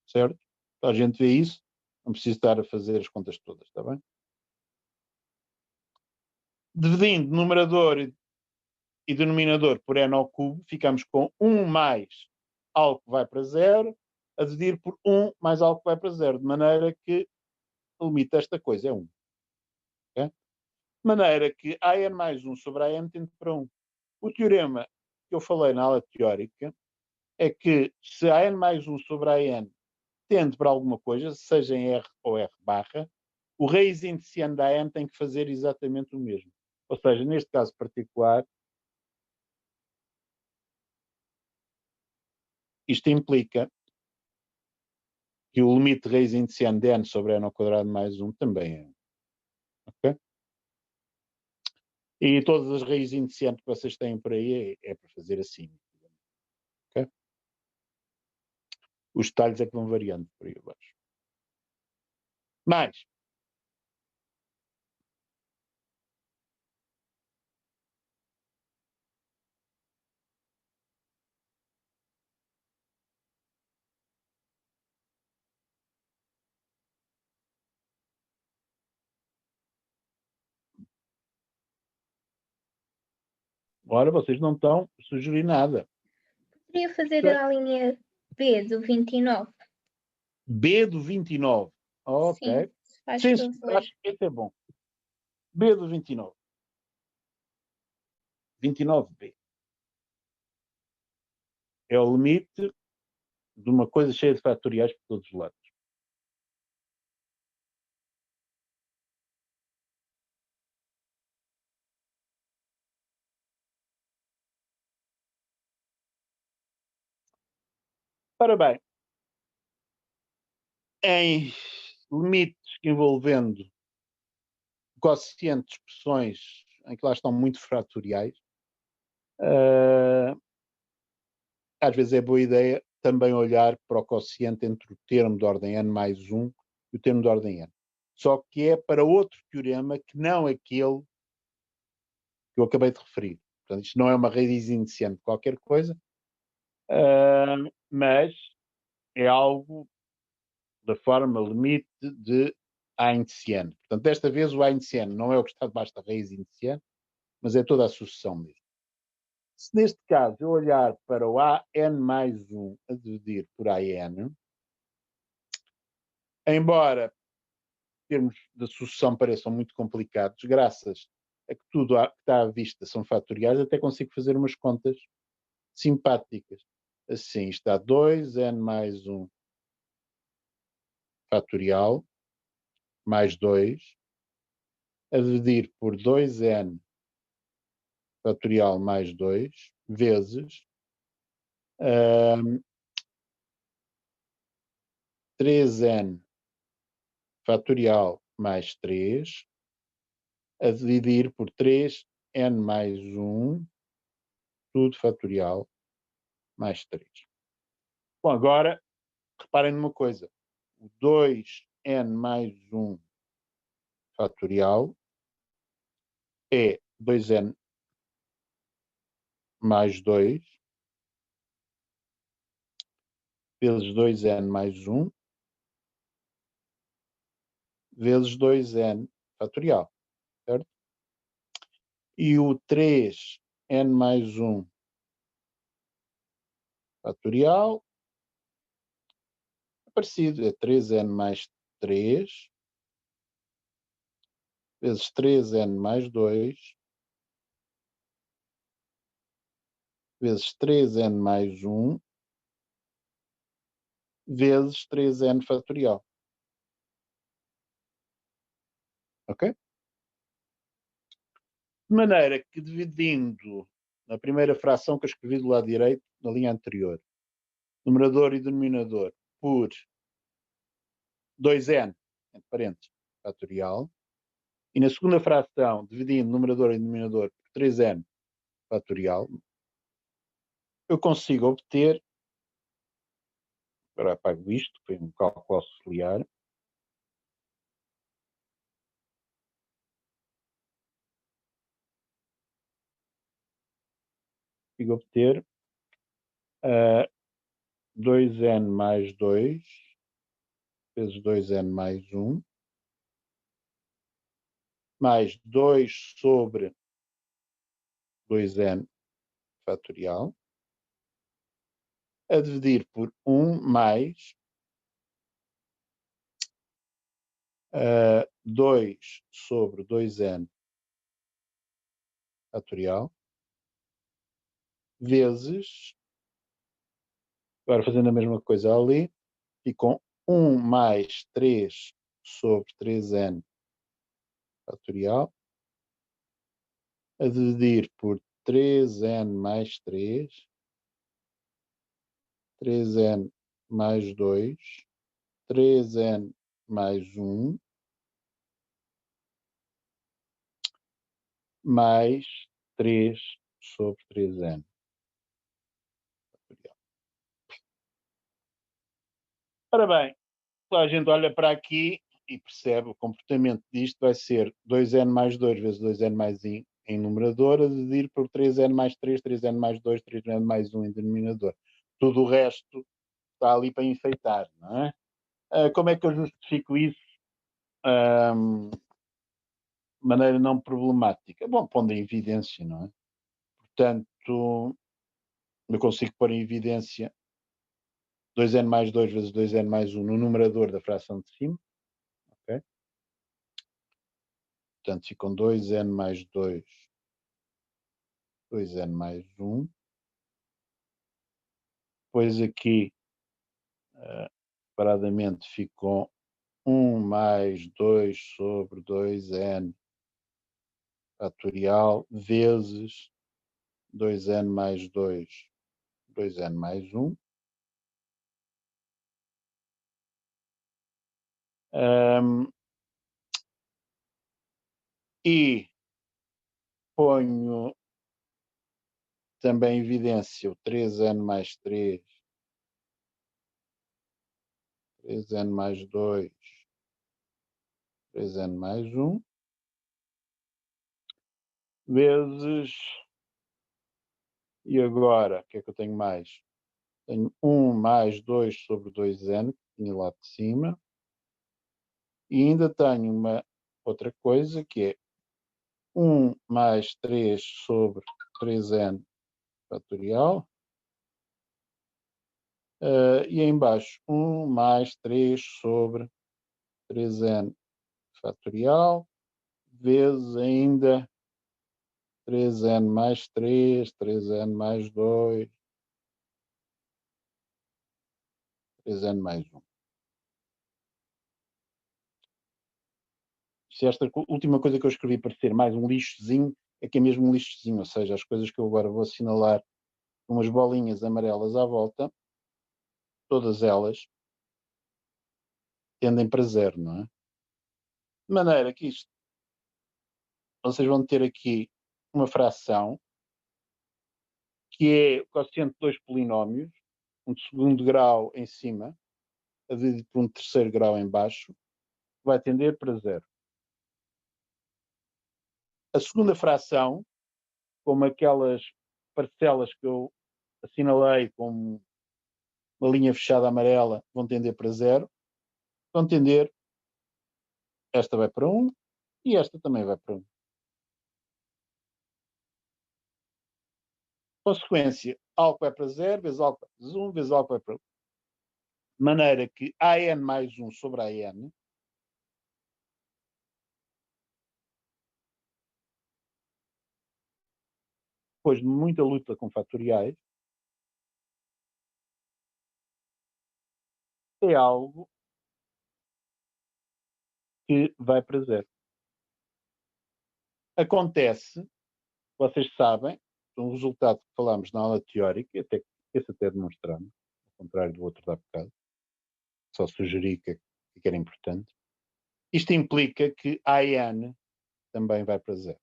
Certo? Então a gente vê isso, não precisa estar a fazer as contas todas, está bem? Dividindo numerador e denominador por n ao cubo, ficamos com 1 mais algo que vai para 0, a dividir por 1 mais algo que vai para 0, de maneira que o limite desta coisa é 1. Okay? De maneira que AN mais 1 sobre AN tende para 1. O teorema que eu falei na aula teórica é que se AN mais 1 sobre AN tende para alguma coisa, seja em R ou R barra, o raiz indiciano da AN tem que fazer exatamente o mesmo. Ou seja, neste caso particular, isto implica que o limite de raiz indiciano de n sobre n ao quadrado mais 1 também é 1. Ok? E todas as raízes indiciantes que vocês têm por aí é para fazer assim. Okay? Os detalhes é que vão variando por aí abaixo. Mais. Ora, vocês não estão a sugerir nada. Poderia fazer a linha B do 29. B do 29. Ok. Sim, se faz Sim, favor. acho que esse é bom. B do 29. 29B. É o limite de uma coisa cheia de fatoriais por todos os lados. Ora bem, em limites envolvendo quocientes de expressões em que lá estão muito fatoriais, às vezes é boa ideia também olhar para o quociente entre o termo de ordem n mais 1 e o termo de ordem n. Só que é para outro teorema que não aquele que eu acabei de referir. Portanto, isto não é uma raiz indiciante de qualquer coisa, mas é algo da forma limite de A indiciano. Portanto, desta vez o A indiciano não é o que está debaixo da raiz indiciante, mas é toda a sucessão mesmo. Se neste caso eu olhar para o AN mais 1 a dividir por AN, embora termos de sucessão pareçam muito complicados, graças a que tudo que está à vista são fatoriais, até consigo fazer umas contas simpáticas. Assim, está 2n mais 1 fatorial mais 2 a dividir por 2n fatorial mais 2 vezes 3n fatorial mais 3 a dividir por 3n mais 1 tudo fatorial mais 3. Bom, agora reparem numa coisa. O 2n mais 1 fatorial é 2n mais 2 vezes 2n mais 1 vezes 2n fatorial, certo? E o 3n mais 1 fatorial é parecido, é 3n mais 3 vezes 3n mais 2 vezes 3n mais 1 vezes 3n fatorial. Ok? De maneira que, dividindo na primeira fração que eu escrevi do lado direito, na linha anterior, numerador e denominador, por 2n, entre parênteses, fatorial, e na segunda fração, dividindo numerador e denominador por 3n fatorial, eu consigo obter, agora apago isto, foi um cálculo auxiliar, consigo obter 2n mais 2 vezes 2n mais 1 mais 2 sobre 2n fatorial, a dividir por 1 mais 2 sobre 2n fatorial, vezes, agora fazendo a mesma coisa ali, e com 1 mais 3 sobre 3n fatorial, a dividir por 3n mais 3, 3n mais 2, 3n mais 1, mais 3 sobre 3n. Ora bem, a gente olha para aqui e percebe o comportamento disto vai ser 2n mais 2 vezes 2n mais 1 em numerador, a dividir por 3n mais 3, 3n mais 2, 3n mais 1 em denominador. Tudo o resto está ali para enfeitar, não é? Como é que eu justifico isso de maneira não problemática? Bom, pondo em evidência, não é? Portanto, eu consigo pôr em evidência 2n mais 2 vezes 2n mais 1 no numerador da fração de cima. Okay? Portanto, ficam 2n mais 2, 2n mais 1. Depois aqui, separadamente, ficam 1 mais 2 sobre 2n fatorial vezes 2n mais 2, 2n mais 1. E ponho também em evidência o 3n mais 3, 3n mais 2, 3n mais 1, vezes, e agora, o que é que eu tenho mais? Tenho 1 mais 2 sobre 2n, que tinha lá de cima, e ainda tenho uma outra coisa, que é 1 mais 3 sobre 3n fatorial, e em baixo 1 mais 3 sobre 3n fatorial, vezes ainda 3n mais 3, 3n mais 2, 3n mais 1. Se esta última coisa que eu escrevi parecer mais um lixozinho, é que é mesmo um lixozinho, ou seja, as coisas que eu agora vou assinalar, umas bolinhas amarelas à volta, todas elas tendem para zero, não é? De maneira que isto, vocês vão ter aqui uma fração que é o quociente de dois polinómios, um de segundo grau em cima, dividido por um de terceiro grau em baixo, vai tender para zero. A segunda fração, como aquelas parcelas que eu assinalei com uma linha fechada amarela, vão tender para zero. Vão tender, esta vai para 1 e esta também vai para 1. Consequência, algo vai para 0, vezes algo vai para 1, vezes algo vai para 1. De maneira que AN mais 1 sobre AN depois de muita luta com fatoriais, é algo que vai para 0. Acontece, vocês sabem, um resultado que falámos na aula teórica, até esse até demonstramos, ao contrário do outro da bocado, só sugeri que era importante. Isto implica que AN também vai para 0.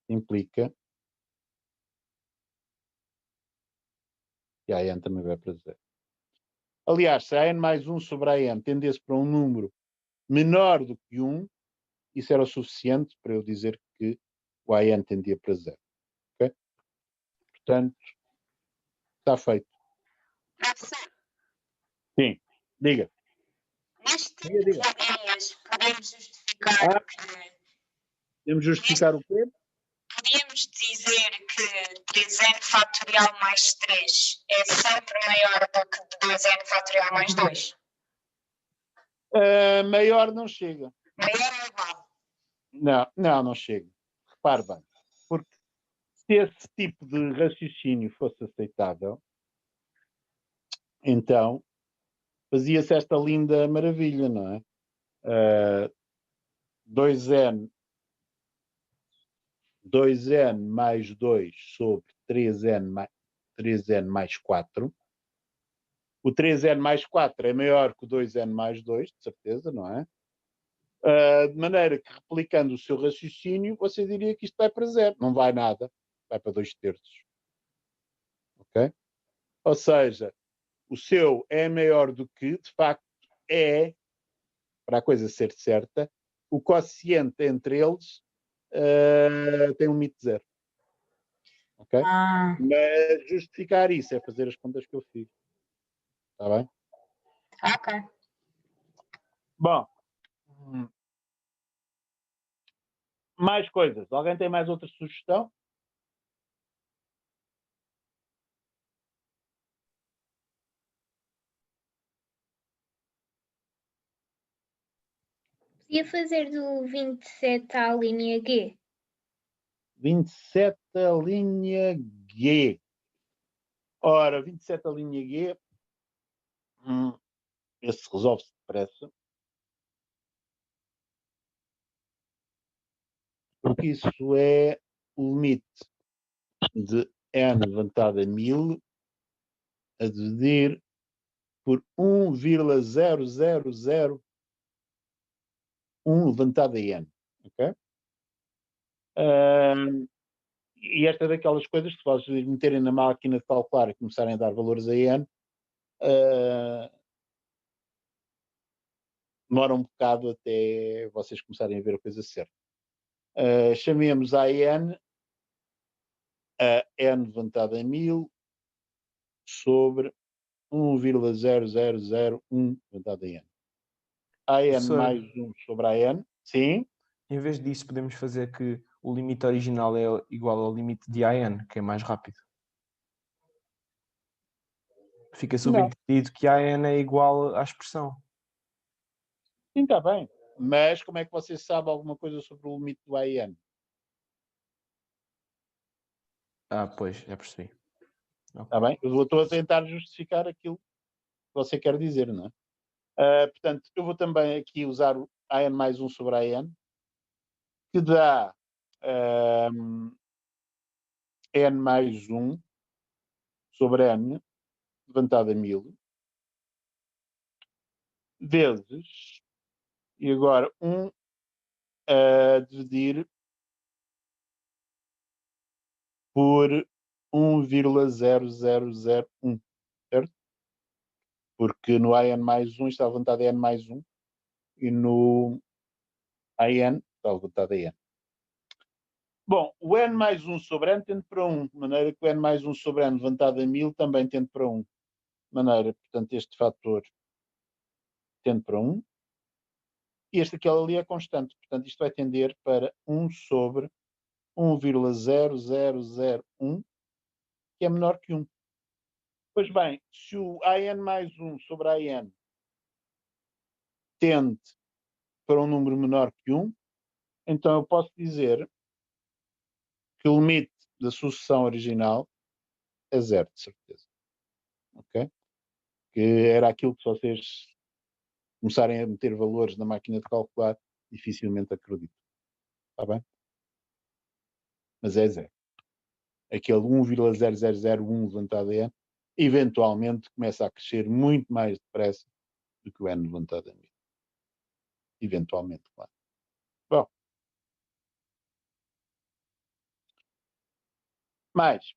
Implica que AN também vai para 0. Aliás, se AN mais 1 sobre AN tendesse para um número menor do que 1, isso era o suficiente para eu dizer que o AN tendia para 0. Okay? Portanto, está feito. Professor, Sim, diga. neste tipo de linhas podemos justificar que Podemos justificar o quê? Podíamos dizer que 3n fatorial mais 3 é sempre maior do que 2n fatorial mais 2. Maior não chega. Maior ou igual? Não chega. Repare bem. Porque se esse tipo de raciocínio fosse aceitável, então fazia-se esta linda maravilha, não é? 2n mais 2 sobre 3n mais 4. O 3n mais 4 é maior que o 2n mais 2, de certeza, não é? De maneira que, replicando o seu raciocínio, você diria que isto vai para zero. Não vai nada. Vai para 2/3. Ok? Ou seja, o seu é maior do que, de facto, é, para a coisa ser certa, o quociente entre eles tem um limite de zero. Ok? Mas justificar isso é fazer as contas que eu fiz. Está bem? Ok. Bom. Mais coisas. Alguém tem mais outra sugestão? Podia fazer do 27 à linha G. 27 a linha G. Ora, 27 a linha G. Esse resolve-se depressa. Porque isso é o limite de n levantado a 1000 a dividir por 1,0001 levantado a n. Ok? E esta é daquelas coisas que, se vocês meterem na máquina de calcular e começarem a dar valores a n, demora um bocado até vocês começarem a ver a coisa certa. Chamemos a n levantado a 1000 sobre 1,0001 levantado a n. A n Professor, mais 1 sobre a n. Sim. em vez disso, podemos fazer que o limite original é igual ao limite de AN, que é mais rápido. Fica subentendido que AN é igual à expressão. Sim, está bem. Mas como é que você sabe alguma coisa sobre o limite do AN? Pois, já percebi. Está bem? Eu estou a tentar justificar aquilo que você quer dizer, não é? Portanto, eu vou também aqui usar o AN mais 1 sobre AN, que dá n mais 1 sobre n levantado a 1000 vezes, e agora 1 a dividir por 1,0001, certo? Porque no AN mais 1 está levantado a n mais 1 e no AN está levantado a n. Bom, o n mais 1 sobre n tende para 1, de maneira que o n mais 1 sobre n levantado a 1000 também tende para 1. De maneira, portanto, este fator tende para 1. E este aqui ali é constante, portanto, isto vai tender para 1 sobre 1,0001, que é menor que 1. Pois bem, se o AN mais 1 sobre AN tende para um número menor que 1, então eu posso dizer que o limite da sucessão original é 0, de certeza. Ok? Que era aquilo que, se vocês começarem a meter valores na máquina de calcular, dificilmente acreditam. Está bem? Mas é 0. Aquele 1,0001 levantado a n, eventualmente começa a crescer muito mais depressa do que o n levantado a 1000. Eventualmente, claro. Bom. Mais.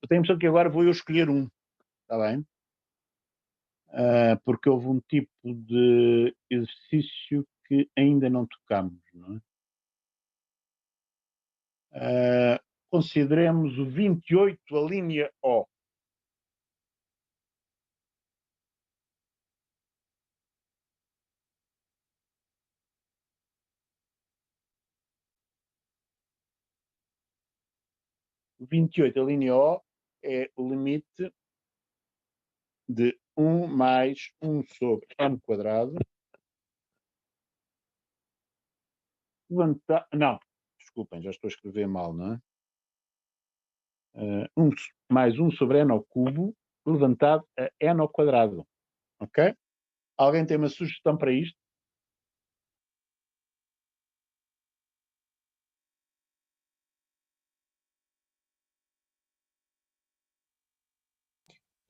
Eu tenho a impressão que agora vou eu escolher um. Está bem? Porque houve um tipo de exercício que ainda não tocamos, não é? Consideremos o 28, a linha O. 28, a linha O, é o limite de 1 mais 1 sobre n quadrado. Não, desculpem, já estou a escrever mal, não é? 1 mais 1 sobre n ao cubo, levantado a n ao quadrado. Ok? Alguém tem uma sugestão para isto?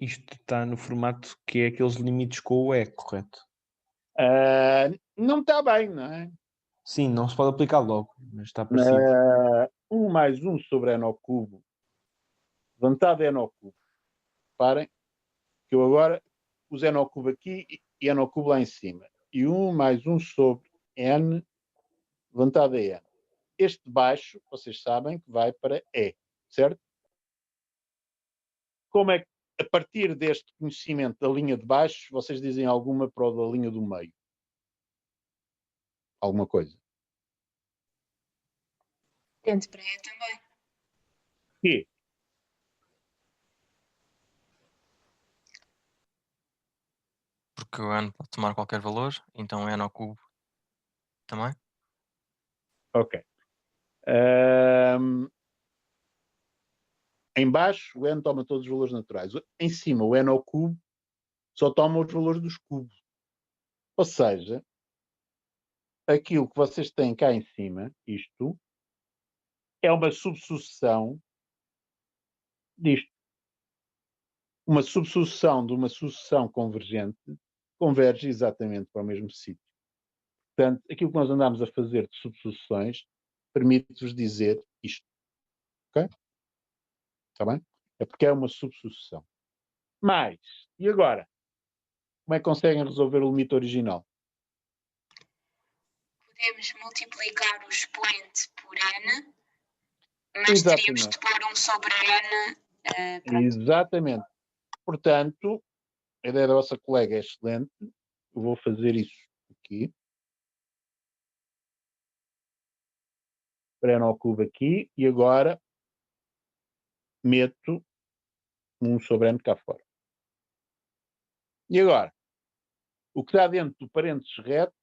Isto está no formato que é aqueles limites com o E, correto? Não está bem, não é? Sim, não se pode aplicar logo, mas está parecido. 1 mais 1 sobre n ao cubo, levantado a n ao cubo. Reparem que eu agora uso n ao cubo aqui e n ao cubo lá em cima. E 1 mais 1 sobre n, levantado a n. Este de baixo, vocês sabem que vai para E, certo? Como é que, a partir deste conhecimento da linha de baixo, vocês dizem alguma para o da linha do meio? Alguma coisa? Tente para E também. E Porque o n pode tomar qualquer valor, então n ao cubo também. ok. Em baixo, o n toma todos os valores naturais. Em cima, o n ao cubo só toma os valores dos cubos. Ou seja, aquilo que vocês têm cá em cima, isto, é uma subsucessão disto. Uma subsucessão de uma sucessão convergente converge exatamente para o mesmo sítio. Portanto, aquilo que nós andamos a fazer de subsucessões permite-vos dizer isto. Ok? Está bem? É porque é uma subsucessão. Mas, e agora? Como é que conseguem resolver o limite original? Podemos multiplicar o expoente por n, mas teríamos de pôr 1 sobre n. Exatamente. Portanto, a ideia da vossa colega é excelente. Eu vou fazer isso aqui. Para n ao cubo aqui. E agora meto 1 sobre n cá fora. E agora? O que está dentro do parênteses reto,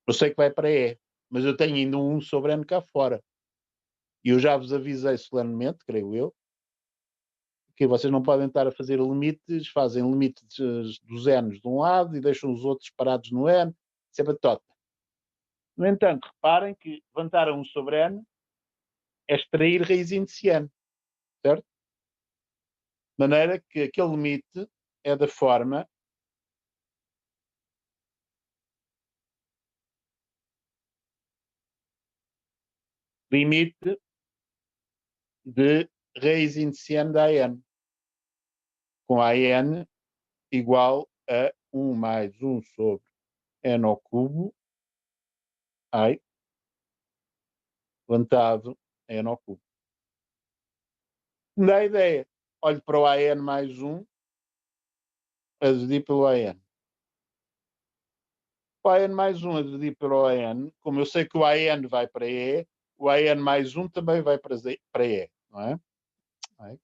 eu sei que vai para E, mas eu tenho ainda um 1 sobre n cá fora. E eu já vos avisei solenemente, creio eu, que vocês não podem estar a fazer limites, fazem limites dos n's de um lado e deixam os outros parados no n, isso é batota. No entanto, reparem que levantar a 1 sobre n é extrair raiz índice n, certo? De maneira que aquele limite é da forma limite de raiz índice n da n, com a n igual a 1 mais 1 sobre n ao cubo, ai, levantado a n ao cubo. Me dá a ideia. Olho para o AN mais 1, a dividir pelo AN. O AN mais 1 a dividir pelo AN, como eu sei que o AN vai para E, o AN mais 1 também vai para E, não é? Ai.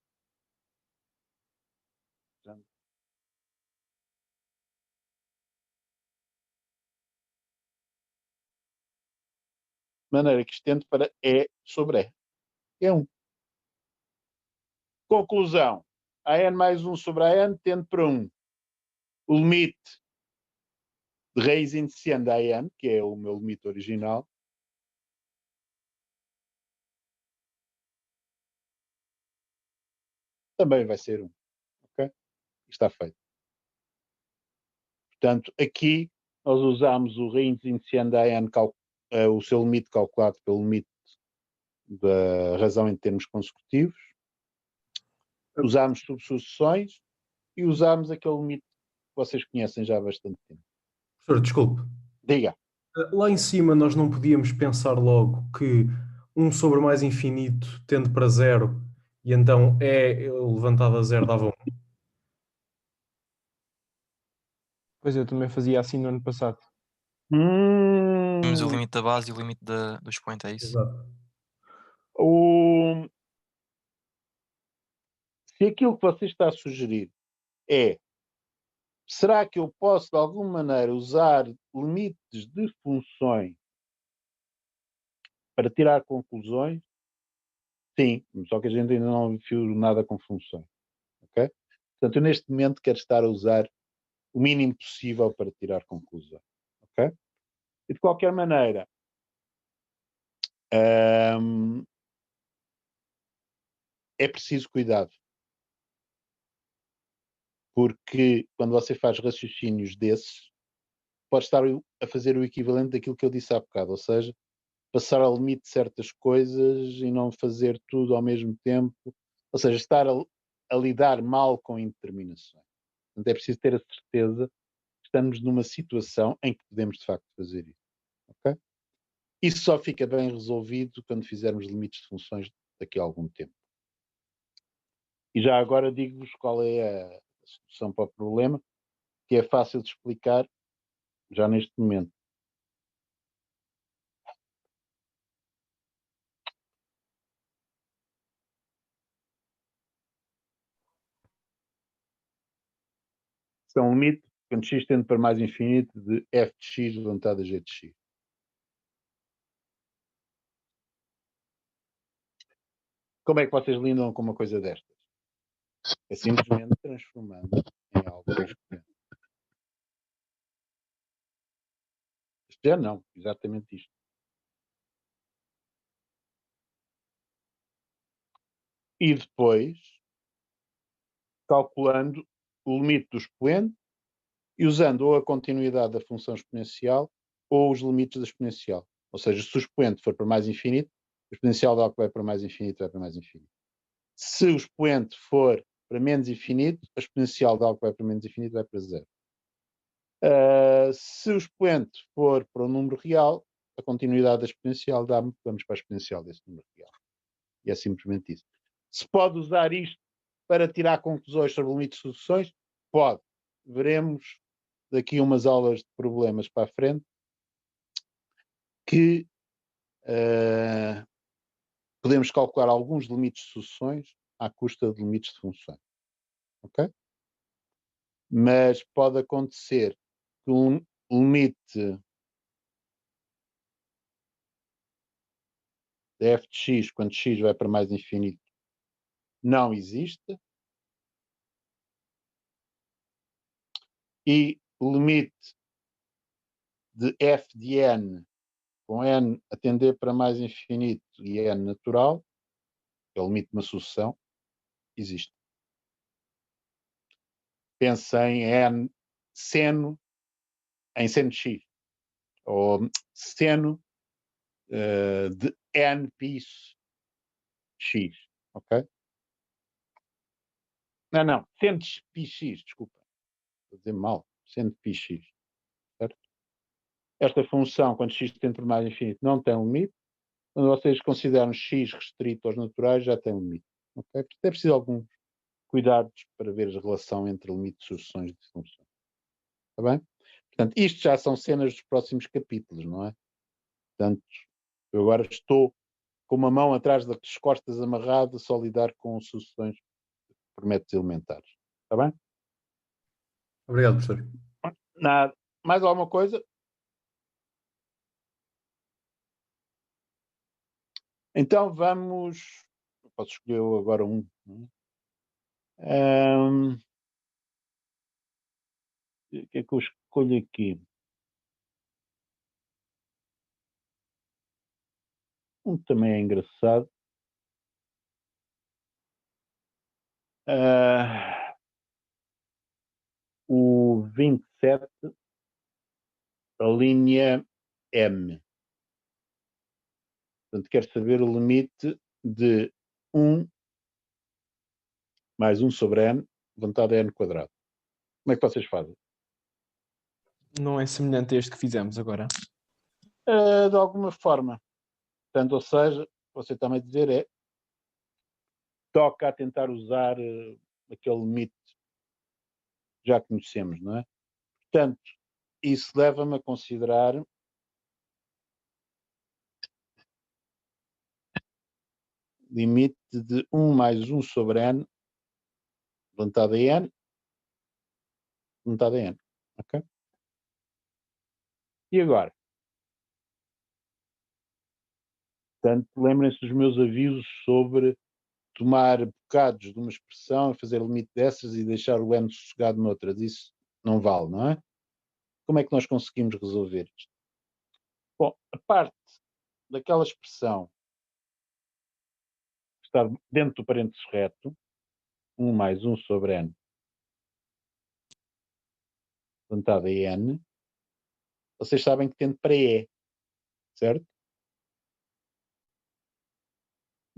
De maneira que isto tende para E sobre E. É 1. Conclusão. AN mais 1 sobre AN tende para 1. O limite de raiz índice da AN, que é o meu limite original, também vai ser 1. Ok? Está feito. Portanto, aqui nós usamos o raiz índice da AN, o seu limite calculado pelo limite da razão em termos consecutivos. Usámos subsucessões e usámos aquele limite que vocês conhecem já há bastante tempo. Professor, desculpe. Diga. Lá em cima nós não podíamos pensar logo que 1 sobre mais infinito tende para 0 e então é levantado a 0 dava 1. Pois eu também fazia assim no ano passado. Temos o limite da base e o limite do expoente, é isso? Exato. Se aquilo que você está a sugerir é: será que eu posso de alguma maneira usar limites de funções para tirar conclusões? Sim, só que a gente ainda não viu nada com funções, ok? Portanto, eu neste momento quero estar a usar o mínimo possível para tirar conclusões, ok? E de qualquer maneira, é preciso cuidado, porque quando você faz raciocínios desses, pode estar a fazer o equivalente daquilo que eu disse há bocado, ou seja, passar ao limite de certas coisas e não fazer tudo ao mesmo tempo, ou seja, estar a lidar mal com indeterminações. Portanto, é preciso ter a certeza que estamos numa situação em que podemos de facto fazer isso, ok? Isso só fica bem resolvido quando fizermos limites de funções daqui a algum tempo. E já agora digo-vos qual é a solução para o problema, que é fácil de explicar já neste momento. É um limite, quando x tende para mais infinito, de f de x levantado a g de x. Como é que vocês lidam com uma coisa destas? É simplesmente transformando em algo exponencial. Já não, exatamente isto. E depois, calculando o limite do expoente e usando ou a continuidade da função exponencial ou os limites da exponencial. Ou seja, se o expoente for para mais infinito, o exponencial de algo que vai para mais infinito vai para mais infinito. Se o expoente for para menos infinito, a exponencial de algo que vai para menos infinito vai para zero. Se o expoente for para um número real, a continuidade da exponencial dá-me que vamos para a exponencial desse número real. E é simplesmente isso. Se pode usar isto para tirar conclusões sobre limites de sucessões? Pode. Veremos daqui umas aulas de problemas para a frente que podemos calcular alguns limites de sucessões à custa de limites de funções. Ok? Mas pode acontecer que um limite de f de x, quando x vai para mais infinito, não existe. E o limite de f de n, com n a tender para mais infinito e n natural, que é o limite de uma sucessão, existe. Pensa em n seno em seno de x, ou seno de n π x, ok? Não, seno de πx, desculpa, vou dizer mal, seno de πx, certo? Esta função, quando x tende para mais infinito, não tem limite. Quando vocês consideram x restrito aos naturais, já tem limite. Okay? Portanto, é preciso alguns cuidados para ver a relação entre limite de sucessões de funções. Está bem? Portanto, isto já são cenas dos próximos capítulos, não é? Portanto, eu agora estou com uma mão atrás das costas amarrada, só lidar com sucessões por métodos elementares. Está bem? Obrigado, professor. Nada. Mais alguma coisa? Então vamos. Posso escolher agora um. Não é? O que é que eu escolho aqui? Um também é engraçado. O 27, a linha M. Portanto, quero saber o limite de 1 mais 1 sobre n, levantado a n quadrado. Como é que vocês fazem? Não é semelhante a este que fizemos agora? De alguma forma. Portanto, ou seja, o que você está-me a dizer é toca a tentar usar aquele limite que já conhecemos, não é? Portanto, isso leva-me a considerar limite de 1 mais 1 sobre n, levantado a n, levantado a n. Ok? E agora? Portanto, lembrem-se dos meus avisos sobre tomar bocados de uma expressão e fazer limite dessas e deixar o n sossegado noutras. Isso não vale, não é? Como é que nós conseguimos resolver isto? Bom, a parte daquela expressão que está dentro do parênteses reto, 1 mais 1 sobre n, levantado a n, vocês sabem que tende para e, certo?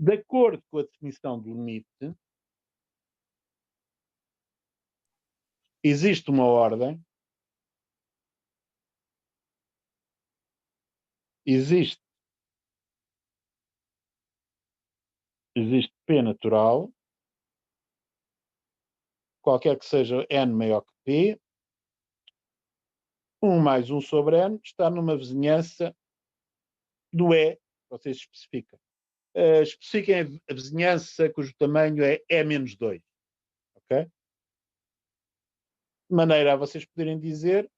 De acordo com a definição do limite, existe uma ordem, existe P natural, qualquer que seja n maior que P, 1 mais 1 sobre n está numa vizinhança do E, vocês especificam. Especifiquem a vizinhança cujo tamanho é E menos 2. Ok? De maneira a vocês poderem dizer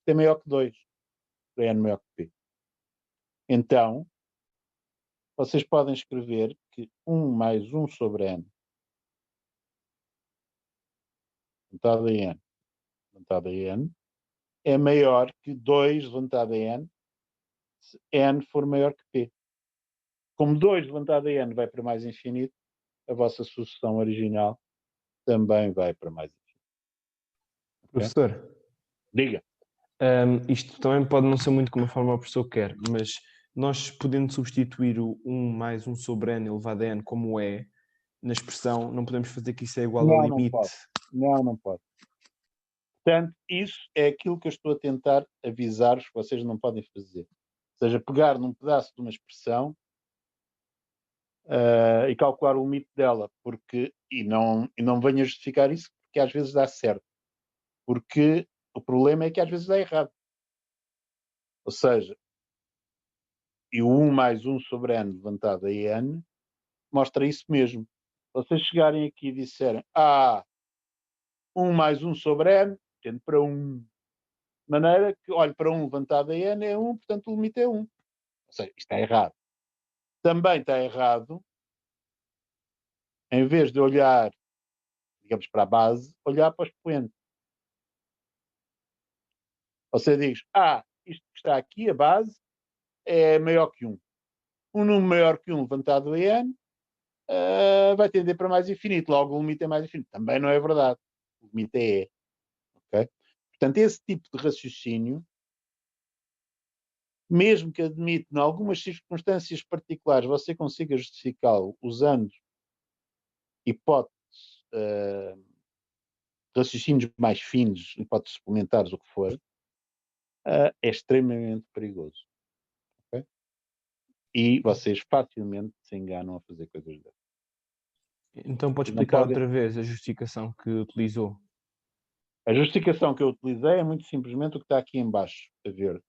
que é maior que 2, é n maior que P. Então, vocês podem escrever que 1 mais 1 sobre n, levantado a n, levantado a n, é maior que 2 levantado a n, se n for maior que P. Como 2 levantado a n vai para mais infinito, a vossa sucessão original também vai para mais infinito. Okay? Professor, Diga. Isto também pode não ser muito como a forma o professor quer, mas nós podendo substituir o 1 mais 1 sobre n elevado a n como é, na expressão, não podemos fazer que isso é igual ao limite. Não pode. Portanto, isso é aquilo que eu estou a tentar avisar-vos que vocês não podem fazer. Ou seja, pegar num pedaço de uma expressão e calcular o limite dela, e não venha justificar isso, porque às vezes dá certo. Porque o problema é que às vezes dá errado. Ou seja, e o 1 mais 1 sobre n levantado a n mostra isso mesmo. Se vocês chegarem aqui e disserem 1 mais 1 sobre n tende para 1. De maneira que, olhe, para 1 levantado a n é 1, portanto o limite é 1. Ou seja, isto está errado. Também está errado, em vez de olhar, digamos, para a base, olhar para o expoente. Você diz, isto que está aqui, a base, é maior que 1. Um número maior que 1 levantado a n vai tender para mais infinito. Logo, o limite é mais infinito. Também não é verdade. O limite é E. Okay? Portanto, esse tipo de raciocínio, mesmo que admite, em algumas circunstâncias particulares, você consiga justificá-lo usando hipóteses, raciocínios mais finos, hipóteses suplementares, o que for, é extremamente perigoso. Okay? E vocês facilmente se enganam a fazer coisas dessas. Então pode explicar outra vez a justificação que utilizou? A justificação que eu utilizei é muito simplesmente o que está aqui em baixo, a ver.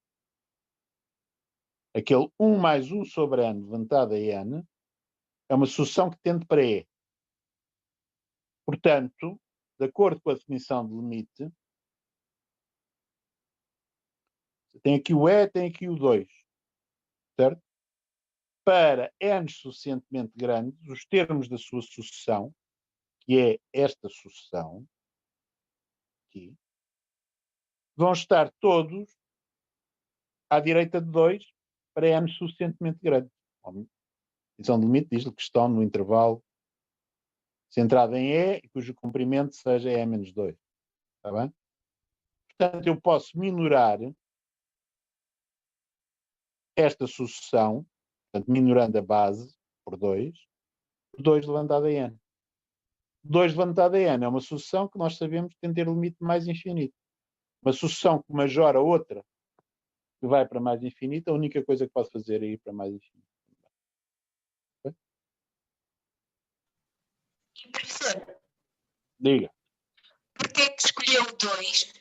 Aquele 1 mais 1 sobre n levantado a n é uma sucessão que tende para E. Portanto, de acordo com a definição de limite, tem aqui o E, tem aqui o 2. Certo? Para n suficientemente grandes, os termos da sua sucessão, que é esta sucessão, aqui, vão estar todos à direita de 2 para n suficientemente grandes. A definição de limite diz que estão no intervalo centrado em E e cujo comprimento seja E menos 2. Está bem? Portanto, eu posso minorar esta sucessão, portanto, minorando a base por 2 levantado a n. 2 levantado a n é uma sucessão que nós sabemos que tem de ter limite mais infinito. Uma sucessão que majora outra que vai para mais infinito, a única coisa que pode fazer é ir para mais infinito. Okay? E professor? Diga. Porquê é que escolheu 2?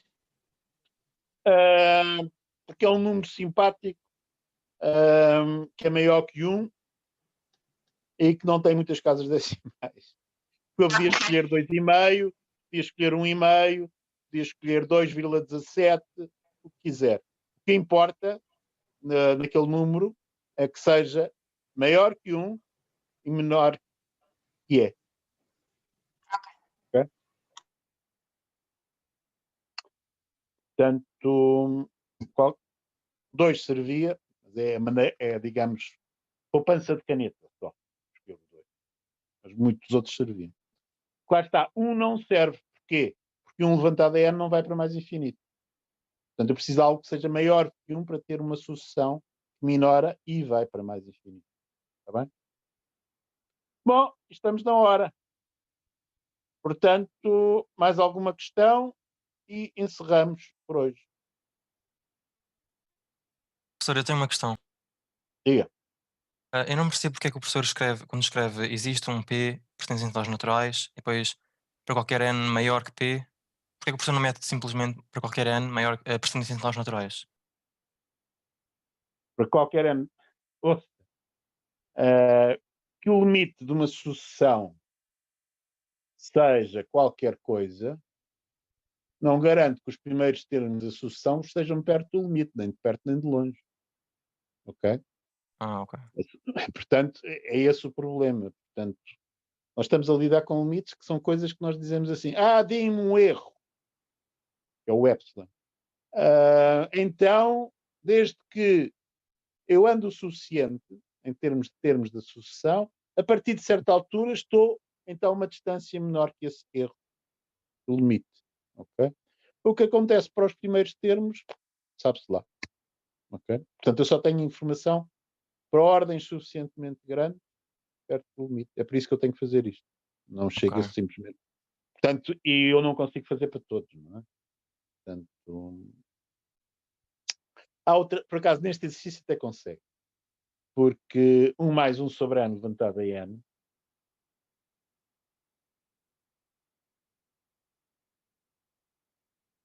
Porque é um número simpático que é maior que 1 e que não tem muitas casas decimais. Eu podia escolher 2,5, podia escolher 1,5, podia escolher 2,17, o que quiser. O que importa naquele número é que seja maior que 1 e menor que é. Ok? Portanto, 2 servia, mas digamos, poupança de caneta só. Mas muitos outros serviam. Claro está, 1 não serve. Porquê? Porque 1 levantado a n não vai para mais infinito. Portanto, eu preciso de algo que seja maior que 1 para ter uma sucessão que minora e vai para mais infinito. Está bem? Bom, estamos na hora. Portanto, mais alguma questão e encerramos por hoje. Professor, eu tenho uma questão. Diga. Eu não percebo porque é que o professor escreve, quando escreve existe um P pertencente aos naturais e depois para qualquer n maior que P, porque é que o professor não mete simplesmente para qualquer n maior, pertencente aos naturais? Para qualquer n. Ouça, que o limite de uma sucessão seja qualquer coisa, não garante que os primeiros termos da sucessão estejam perto do limite, nem de perto nem de longe. Ok? Ok. Portanto, é esse o problema. Portanto, nós estamos a lidar com limites que são coisas que nós dizemos assim, dê-me um erro. É o epsilon. Então, desde que eu ando o suficiente, em termos da sucessão, a partir de certa altura estou, então, a uma distância menor que esse erro do limite. Ok? O que acontece para os primeiros termos, sabe-se lá. Ok? Portanto, eu só tenho informação para ordens suficientemente grandes perto do limite. É por isso que eu tenho que fazer isto. Não chega simplesmente. Portanto, e eu não consigo fazer para todos, não é? Portanto, há outra, por acaso, neste exercício até consegue. Porque 1 mais 1 sobre n levantado a n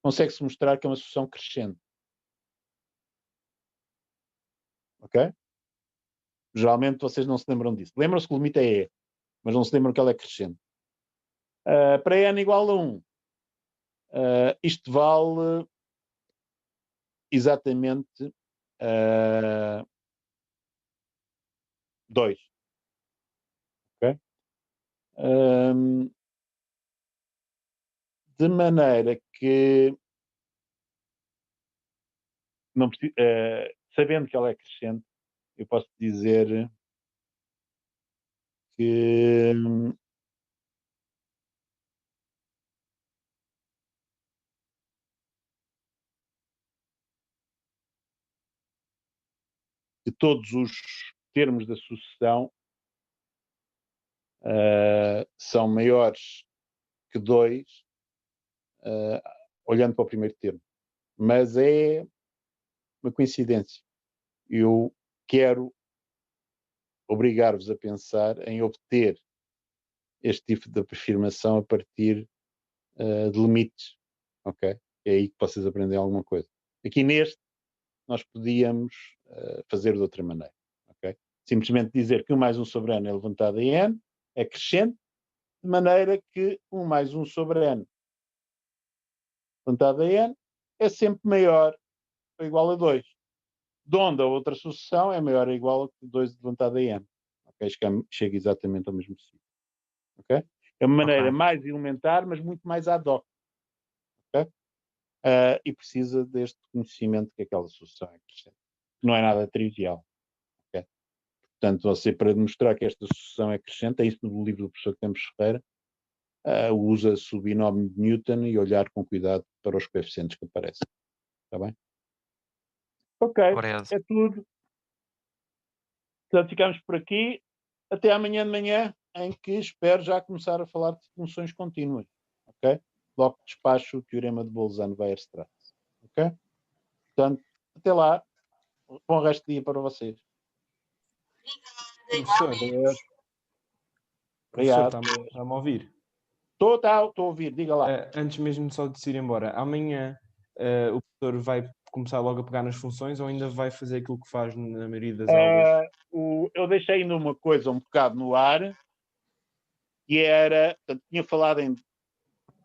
consegue-se mostrar que é uma sucessão crescente. Ok? Geralmente vocês não se lembram disso. Lembram-se que o limite é E, mas não se lembram que ela é crescente. Para n igual a 1, isto vale exatamente 2. Ok? De maneira que, não preciso, sabendo que ela é crescente, eu posso dizer que todos os termos da sucessão são maiores que 2, olhando para o primeiro termo. Mas é uma coincidência. Eu quero obrigar-vos a pensar em obter este tipo de afirmação a partir de limites. Ok? É aí que vocês aprendem alguma coisa. Aqui neste, nós podíamos fazer de outra maneira. Okay? Simplesmente dizer que 1 mais 1 sobre n é levantado em n, é crescente, de maneira que 1 mais 1 sobre n levantado em n é sempre maior ou igual a 2. De onde a outra sucessão é maior ou igual a 2 levantado em n. Okay? Chega exatamente ao mesmo sítio. Okay? É uma maneira mais elementar, mas muito mais ad hoc. Okay? E precisa deste conhecimento que aquela sucessão é crescente. Não é nada trivial. Okay? Portanto, você, para demonstrar que esta sucessão é crescente, é isso no livro do professor Campos Ferreira, usa-se o binómio de Newton e olhar com cuidado para os coeficientes que aparecem. Está bem? Ok, Obrigado. é tudo. Portanto, ficamos por aqui. Até amanhã de manhã, em que espero já começar a falar de funções contínuas. Ok? Logo despacho o teorema de Bolzano-Weierstrass. Ok? Portanto, até lá. Bom resto de dia para vocês. Professor, Obrigado. está-me a ouvir? Estou a ouvir, diga lá. Antes mesmo só de se ir embora, amanhã o professor vai começar logo a pegar nas funções ou ainda vai fazer aquilo que faz na maioria das aulas? Eu deixei ainda uma coisa um bocado no ar, que era, portanto, tinha falado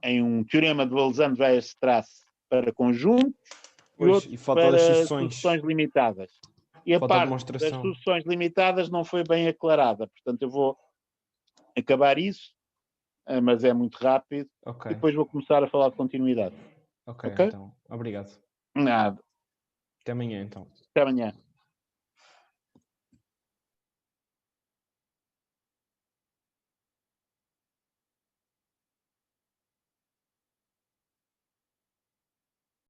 em um teorema do Alexandre-Weierstrass para conjuntos e outro falta para das sucessões. sucessões limitadas. E a Falta a parte das demonstração. sucessões limitadas não foi bem aclarada, portanto eu vou acabar isso, mas é muito rápido, Ok, e depois vou começar a falar de continuidade. ok, Ok? então. Obrigado. Nada. Até amanhã, então. Até amanhã.